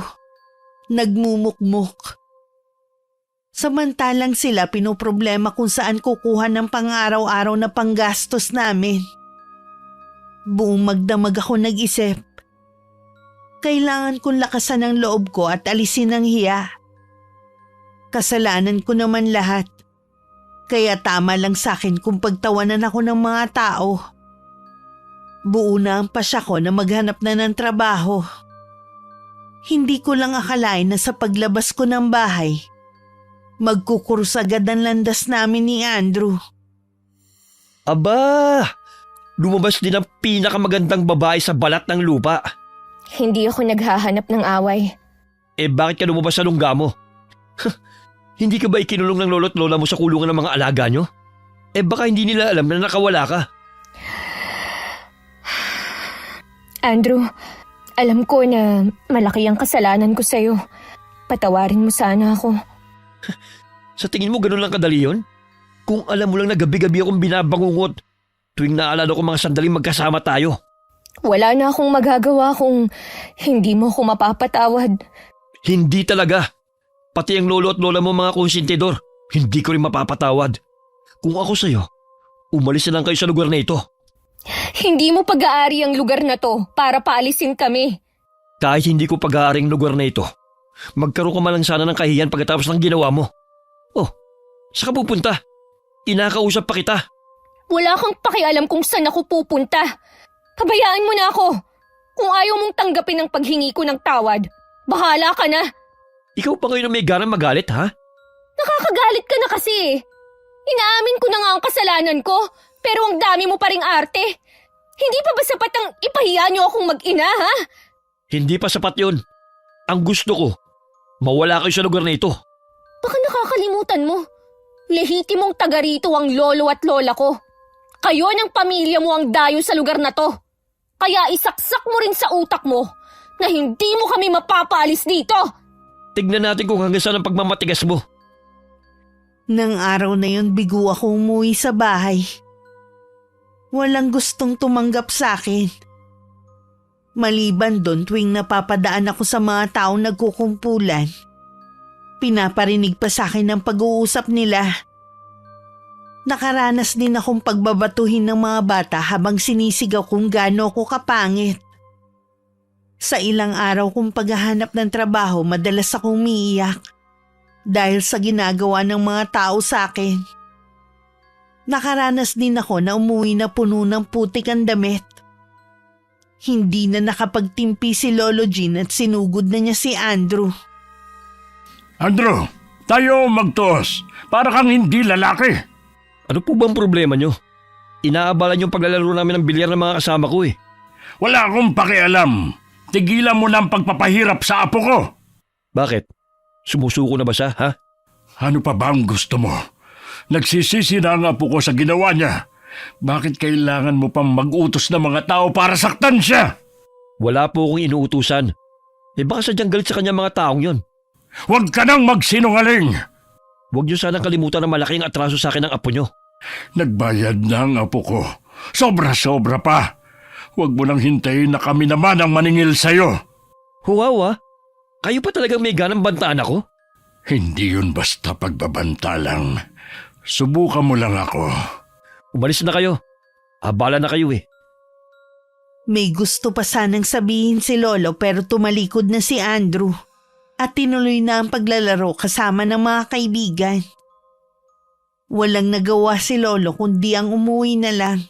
Nagmumukmuk. Samantalang sila pinoproblema kung saan kukuha ng pang-araw-araw na panggastos namin. Buong magdamag ako nag-isip. Kailangan kong lakasan ang loob ko at alisin ang hiya. Kasalanan ko naman lahat. Kaya tama lang sa akin kung pagtawanan ako ng mga tao. Buo na ang pasya ko na maghanap na ng trabaho. Hindi ko lang akalain na sa paglabas ko ng bahay, magkukurus agad ang landas namin ni Andrew. Aba! Lumabas din ang pinakamagandang babae sa balat ng lupa. Hindi ako naghahanap ng away. Eh bakit ka lumabas sa lungga mo? Hindi ka ba ikinulong ng lolo't lola mo sa kulungan ng mga alaga nyo? Eh baka hindi nila alam na nakawala ka. Andrew, alam ko na malaki ang kasalanan ko sa'yo. Patawarin mo sana ako. Sa tingin mo ganun lang kadali yun? Kung alam mo lang na gabi-gabi akong binabangungot tuwing naalala ko mga sandaling magkasama tayo. Wala na akong magagawa kung hindi mo ako mapapatawad. Hindi talaga. Pati ang lolo at lola mo mga konsentidor, hindi ko rin mapapatawad. Kung ako sa'yo, umalis na lang kayo sa lugar na ito. Hindi mo pag-aari ang lugar na to para paalisin kami. Kahit hindi ko pag-aaring lugar na ito, magkaroon ka man lang sana ng kahiyan pagkatapos ng ginawa mo. Oh, saan ka pupunta? Kinakausap pa kita. Wala kang pakialam kung saan ako pupunta. Pabayaan mo na ako. Kung ayaw mong tanggapin ang paghingi ko ng tawad, bahala ka na. Ikaw pa ngayon ang may ganang magalit, ha? Nakakagalit ka na kasi. Inaamin ko na nga ang kasalanan ko, pero ang dami mo pa ring arte. Hindi pa ba sapat ang ipahiya niyo akong mag-ina, ha? Hindi pa sapat yun. Ang gusto ko, mawala kayo sa lugar na ito. Baka nakakalimutan mo. Lehitimong taga rito ang lolo at lola ko. Kayo ng pamilya mo ang dayo sa lugar na to. Kaya isaksak mo rin sa utak mo na hindi mo kami mapapaalis dito. Tignan natin kung hanggang saan ang pagmamatigas mo. Nang araw na yun, bigo ako umuwi sa bahay. Walang gustong tumanggap sa akin. Maliban doon tuwing napapadaan ako sa mga taong nagkukumpulan, pinaparinig pa sa akin ang pag-uusap nila. Nakaranas din akong pagbabatuhin ng mga bata habang sinisigaw kung gaano ako kapangit. Sa ilang araw kong paghahanap ng trabaho, madalas akong umiiyak dahil sa ginagawa ng mga tao sa akin. Nakaranas din ako na umuwi na puno ng putik ang damit. Hindi na nakapagtimpi si Lolo Jean at sinugod na niya si Andrew. Andrew, tayo magtos. Para kang hindi lalaki. Ano po bang problema nyo? Inaabalan yung paglalaro namin ng bilyar ng mga kasama ko eh. Wala akong pakialam. Tigilan mo na ang pagpapahirap sa apo ko. Bakit? Sumusuko na ba siya, ha? Ano pa ba ang gusto mo? Nagsisisi na ang apo ko sa ginawa niya. Bakit kailangan mo pang mag-utos ng mga tao para saktan siya? Wala po akong inuutusan. Eh baka sadyang galit sa kanya mga taong yon. Huwag ka nang magsinungaling. Huwag niyo sanang kalimutan na malaking atraso sa akin ng apo niyo. Nagbayad na ang apo ko. Sobra-sobra pa. Huwag mo nang hintayin na kami naman ang maningil sa'yo. Huwawa, kayo pa talagang may ganang bantaan ako? Hindi yun basta pagbabanta lang. Subukan mo lang ako. Umalis na kayo. Abala na kayo eh. May gusto pa sanang sabihin si Lolo pero tumalikod na si Andrew at tinuloy na ang paglalaro kasama ng mga kaibigan. Walang nagawa si Lolo kundi ang umuwi na lang.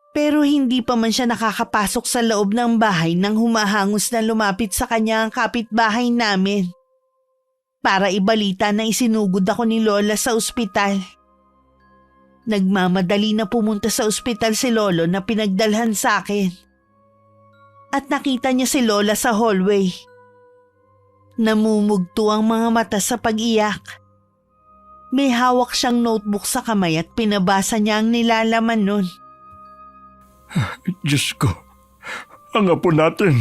Pero hindi pa man siya nakakapasok sa loob ng bahay nang humahangos na lumapit sa kanya ang kapitbahay namin. Para ibalita na isinugod ako ni Lola sa ospital. Nagmamadali na pumunta sa ospital si Lolo na pinagdalhan sa akin. At nakita niya si Lola sa hallway. Namumugto ang mga mata sa pag-iyak. May hawak siyang notebook sa kamay at pinabasa niya ang nilalaman nun. Diyos ko, ang apo natin.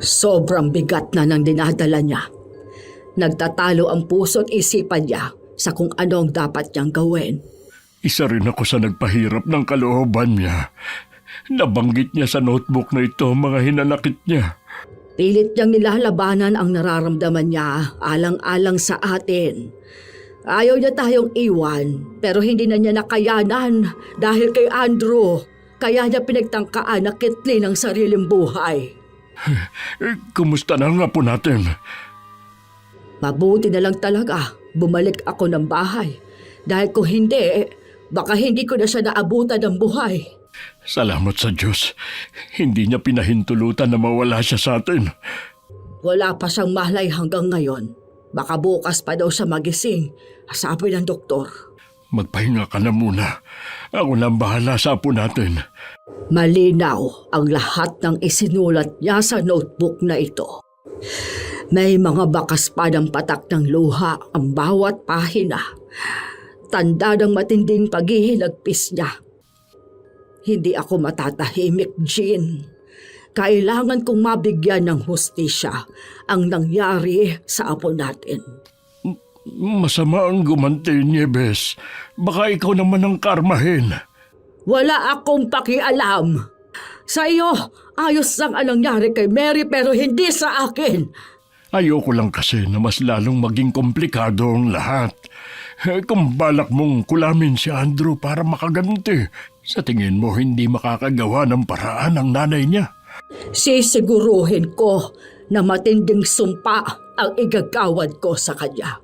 Sobrang bigat na ng dinadala niya. Nagtatalo ang puso at isipan niya sa kung ano ang dapat niyang gawin. Isa rin ako sa nagpahirap ng kalooban niya. Nabanggit niya sa notebook na ito mga hinanakit niya. Pilit niyang nilalabanan ang nararamdaman niya alang-alang sa atin. Ayaw niya tayong iwan pero hindi na niya nakayanan dahil kay Andrew. Kaya niya pinagtangkaan na kitlin ang sariling buhay. Kumusta na ang apo natin? Mabuti na lang talaga bumalik ako ng bahay. Dahil kung hindi, baka hindi ko na siya naabutan ng buhay. Salamat sa Diyos. Hindi niya pinahintulutan na mawala siya sa atin. Wala pa siyang malay hanggang ngayon. Baka bukas pa daw siya magising, sabi ng doktor. Magpahinga ka na muna. Ako nang bahala sa apo natin. Malinaw ang lahat ng isinulat niya sa notebook na ito. May mga bakas pa ng patak ng luha ang bawat pahina. Tanda ng matinding paghihilagpis niya. Hindi ako matatahimik, Jean. Kailangan kong mabigyan ng hustisya ang nangyari sa apo natin. Masama ang gumanti, Nieves. Baka ikaw naman ang karmahin. Wala akong pakialam. Sa iyo, ayos lang ang nangyari kay Mary pero hindi sa akin. Ayoko lang kasi na mas lalong maging komplikado ang lahat. Kung balak mong kulamin si Andrew para makaganti, sa tingin mo hindi makakagawa ng paraan ang nanay niya? Sisiguruhin ko na matinding sumpa ang igagawad ko sa kanya.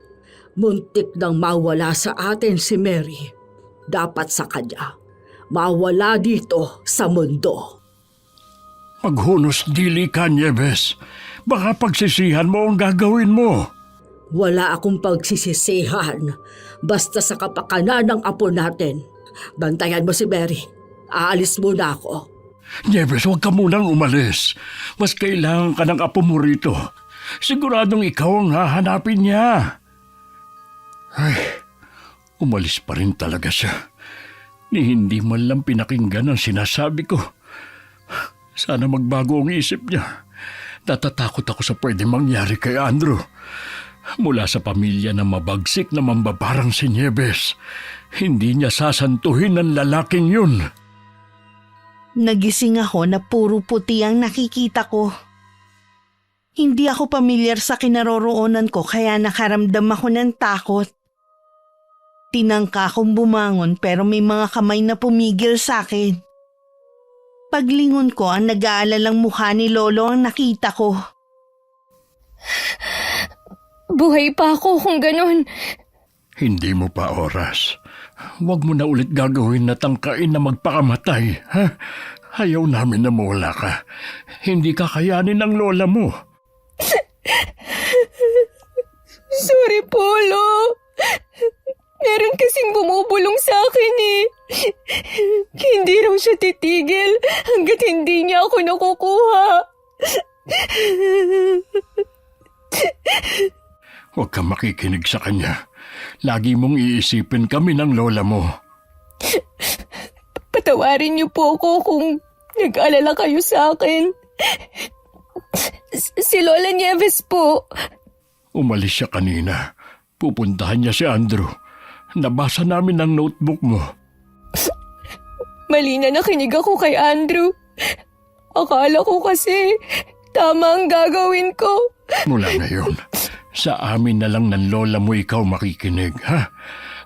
Muntik nang mawala sa atin si Mary. Dapat sa kanya. Mawala dito sa mundo. Maghunos dili ka, Nieves. Baka pagsisihan mo ang gagawin mo. Wala akong pagsisisihan. Basta sa kapakanan ng apo natin. Bantayan mo si Mary. Aalis muna ako. Nieves, huwag ka munang umalis. Mas kailangan ka ng apo mo rito. Siguradong ikaw ang hahanapin niya. Ay, umalis pa rin talaga siya. Ni hindi man lang pinakinggan ang sinasabi ko. Sana magbago ang isip niya. Natatakot ako sa pwede mangyari kay Andrew. Mula sa pamilya na mabagsik na mambabarang si Nieves, hindi niya sasantuhin ang lalaking yun. Nagising ako na puro puti ang nakikita ko. Hindi ako pamilyar sa kinaroroonan ko kaya nakaramdam ako ng takot. Tinangka akong bumangon pero may mga kamay na pumigil sa akin. Paglingon ko ang nag-aalalang mukha ni Lolo ang nakita ko. Buhay pa ako kung ganun. Hindi mo pa oras. Huwag mo na ulit gagawin na tangkain na magpakamatay, ha? Ayaw namin na mawala ka. Hindi kakayanin ng lola mo. Sorry, Polo. Meron kasing bumubulong sa akin eh. Hindi raw siya titigil hanggat hindi niya ako nakukuha. Huwag kang makikinig sa kanya. Lagi mong iisipin kami ng lola mo. Patawarin niyo po ako kung nag-alala kayo sa akin. Si Lola Nieves po. Umalis siya kanina. Pupuntahan niya si Andrew. Nabasa namin ang notebook mo. Mali na nakinig ako kay Andrew. Akala ko kasi tama ang gagawin ko. Mula ngayon, sa amin na lang ng lola mo ikaw makikinig, ha?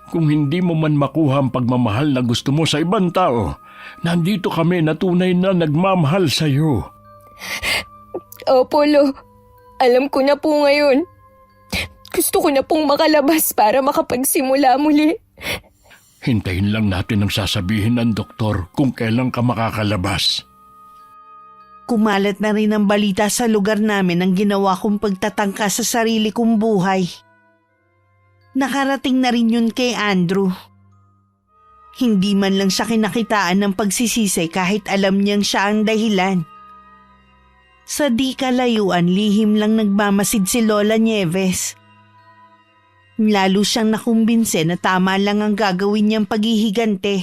Kung hindi mo man makuha ang pagmamahal na gusto mo sa ibang tao, nandito kami na tunay na nagmamahal sa iyo. Polo, alam ko na po ngayon. Gusto ko na pong makalabas para makapagsimula muli. Hintayin lang natin ang sasabihin ng doktor kung kailan ka makakalabas. Kumalat na rin ang balita sa lugar namin ang ginawa kong pagtatangka sa sarili kong buhay. Nakarating na rin yun kay Andrew. Hindi man lang siya kinakitaan ng pagsisisi kahit alam niyang siya ang dahilan. Sa di kalayuan, lihim lang nagmamasid si Lola Nieves. Lalo siyang nakumbinse na tama lang ang gagawin niyang paghihigante.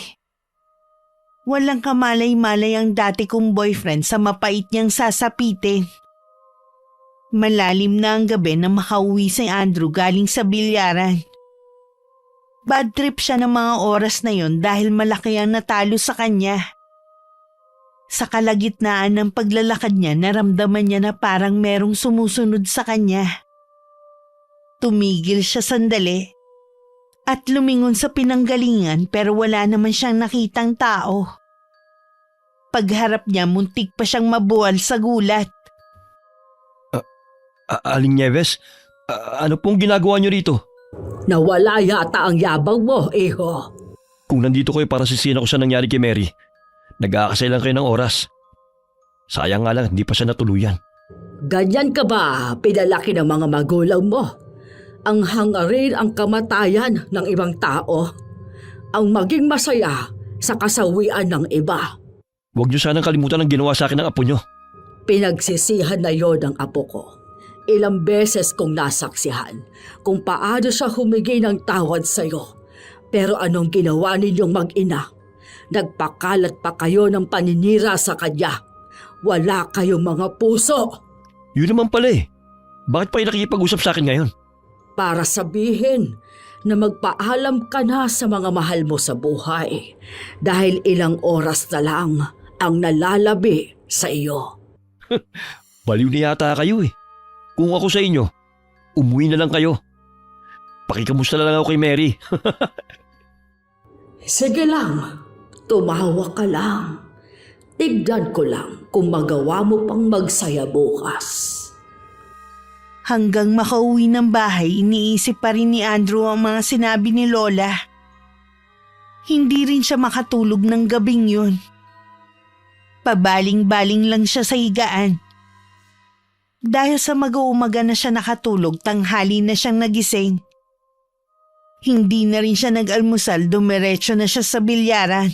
Walang kamalay-malay ang dati kong boyfriend sa mapait niyang sasapitin. Malalim na ang gabi na makauwi si Andrew galing sa bilyaran. Bad trip siya ng mga oras na yon dahil malaki ang natalo sa kanya. Sa kalagitnaan ng paglalakad niya, naramdaman niya na parang merong sumusunod sa kanya. Tumigil siya sandali at lumingon sa pinanggalingan pero wala naman siyang nakitang tao. Pagharap niya, muntik pa siyang mabuwal sa gulat. Aling Nieves, ano pong ginagawa niyo rito? Nawala yata ang yabang mo, iho. Kung nandito kayo para sisihin ako sa nangyari kay Mary, nag-aakasay lang kayo ng oras. Sayang nga lang, hindi pa siya natuluyan. Ganyan ka ba pinalaki ng mga magulang mo? Ang hangarin ang kamatayan ng ibang tao, ang maging masaya sa kasawian ng iba. Huwag niyo sanang kalimutan ang ginawa sa akin ng apo niyo. Pinagsisihan na yon ng apo ko. Ilang beses kong nasaksihan kung paano siya humingi ng tawad sa'yo. Pero anong ginawa ninyong mag-ina? Nagpakalat pa kayo ng paninira sa kanya. Wala kayong mga puso. Yun naman pala eh. Bakit pa kayo nakikipag-usap sa akin ngayon? Para sabihin na magpaalam ka na sa mga mahal mo sa buhay dahil ilang oras na lang ang nalalabi sa iyo. Baliw na yata kayo eh. Kung ako sa inyo, umuwi na lang kayo. Pakikamusta na lang ako kay Mary. Sige lang, tumawa ka lang. Tignan ko lang kung magawa mo pang magsaya bukas. Hanggang makauwi ng bahay, iniisip pa rin ni Andrew ang mga sinabi ni Lola. Hindi rin siya makatulog ng gabing yun. Pabaling-baling lang siya sa higaan. Dahil sa mag-uumaga na siya nakatulog, tanghali na siyang nagising. Hindi na rin siya nag-almusal, dumiretso na siya sa bilyaran.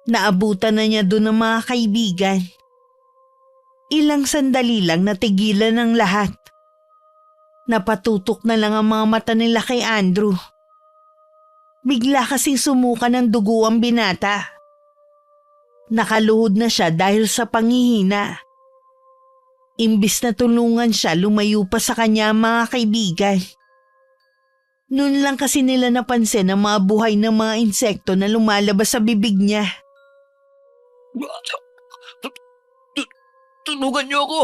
Naabutan na niya doon ng mga kaibigan. Ilang sandali lang natigilan ng lahat. Napatutok na lang ang mga mata nila kay Andrew. Bigla kasing sumuka ng dugo ang binata. Nakaluhod na siya dahil sa panghihina. Imbis na tulungan siya, lumayo pa sa kanya ang mga kaibigan. Noon lang kasi nila napansin ang mga buhay ng mga insekto na lumalabas sa bibig niya. Tulungan niyo ako!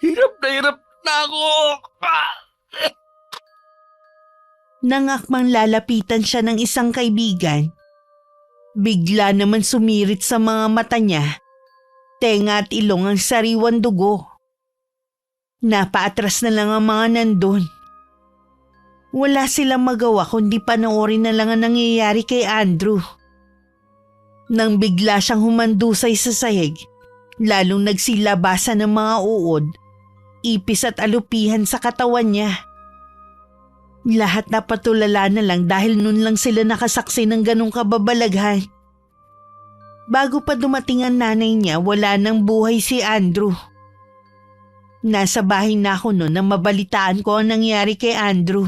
Hirap na ako! Nang akmang lalapitan siya ng isang kaibigan, bigla naman sumirit sa mga mata niya, tenga at ilong ang sariwan dugo. Napaatras na lang ang mga nandun. Wala silang magawa kundi panoorin na lang ang nangyayari kay Andrew. Nang bigla siyang humandusay sa sahig, lalong nagsilabasan ng mga uod, ipis at alupihan sa katawan niya. Lahat na patulala na lang dahil nun lang sila nakasaksi ng ganong kababalaghan. Bago pa dumating ang nanay niya, wala nang buhay si Andrew. Nasa bahay na ako noon nang mabalitaan ko ang nangyari kay Andrew.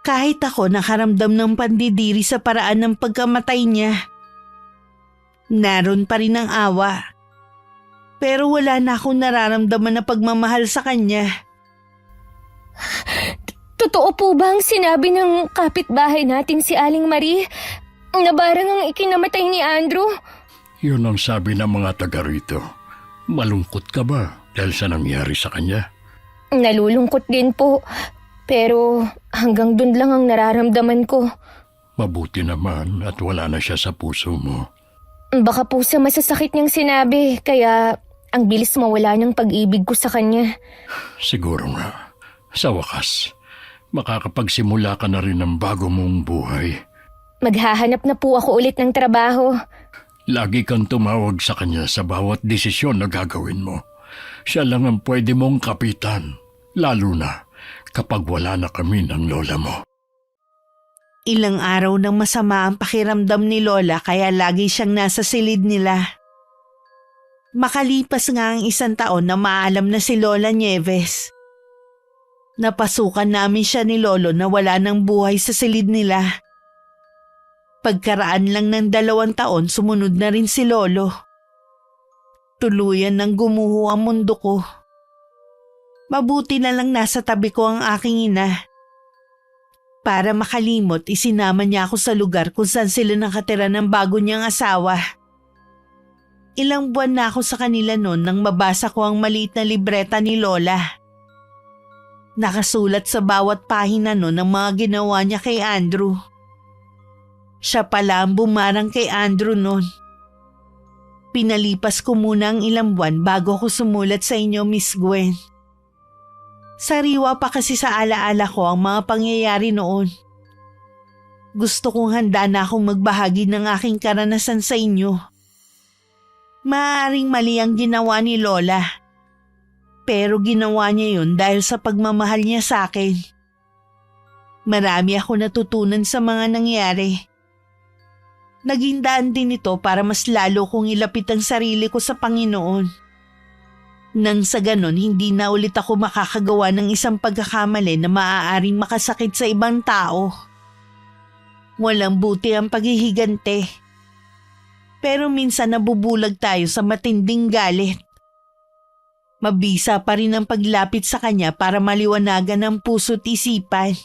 Kahit ako nakaramdam ng pandidiri sa paraan ng pagkamatay niya. Naroon pa rin ang awa. Pero wala na akong nararamdaman na pagmamahal sa kanya. Totoo po ba ang sinabi ng kapitbahay nating si Aling Marie na barang ang ikinamatay ni Andrew? Yun ang sabi ng mga taga rito. Malungkot ka ba dahil sa nangyari sa kanya? Nalulungkot din po. Pero hanggang dun lang ang nararamdaman ko. Mabuti naman at wala na siya sa puso mo. Baka po sa masasakit niyang sinabi, kaya ang bilis mawala ng pag-ibig ko sa kanya. Siguro nga. Sa wakas, makakapagsimula ka na rin ng bago mong buhay. Maghahanap na po ako ulit ng trabaho. Lagi kang tumawag sa kanya sa bawat desisyon na gagawin mo. Siya lang ang pwede mong kapitan, lalo na kapag wala na kami ng lola mo. Ilang araw nang masama ang pakiramdam ni Lola kaya lagi siyang nasa silid nila. Makalipas nga ang 1 taon na maalam na si Lola Nieves. Napasukan namin siya ni Lolo na wala ng buhay sa silid nila. Pagkaraan lang ng 2 taon, sumunod na rin si Lolo. Tuluyan nang gumuho ang mundo ko. Mabuti na lang nasa tabi ko ang aking ina. Para makalimot, isinama niya ako sa lugar kung saan sila nakatira ng bago niyang asawa. Ilang buwan na ako sa kanila noon nang mabasa ko ang maliit na libreta ni Lola. Nakasulat sa bawat pahina noon ang mga ginawa niya kay Andrew. Siya pala ang bumarang kay Andrew noon. Pinalipas ko muna ang ilang buwan bago ko sumulat sa inyo, Miss Gwen. Sariwa pa kasi sa alaala ko ang mga pangyayari noon. Gusto kong handa na akong magbahagi ng aking karanasan sa inyo. Maaaring mali ang ginawa ni Lola. Pero ginawa niya yun dahil sa pagmamahal niya sa akin. Marami ako natutunan sa mga nangyari. Naging daan din ito para mas lalo kong ilapit ang sarili ko sa Panginoon. Nang sa ganon, hindi na ulit ako makakagawa ng isang pagkakamali na maaaring makasakit sa ibang tao. Walang buti ang paghihigante. Pero minsan nabubulag tayo sa matinding galit. Mabisa pa rin ang paglapit sa kanya para maliwanagan ang puso't isipan.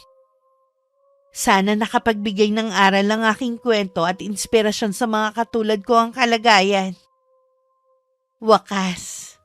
Sana nakapagbigay ng aral ang aking kwento at inspirasyon sa mga katulad ko ang kalagayan. Wakas.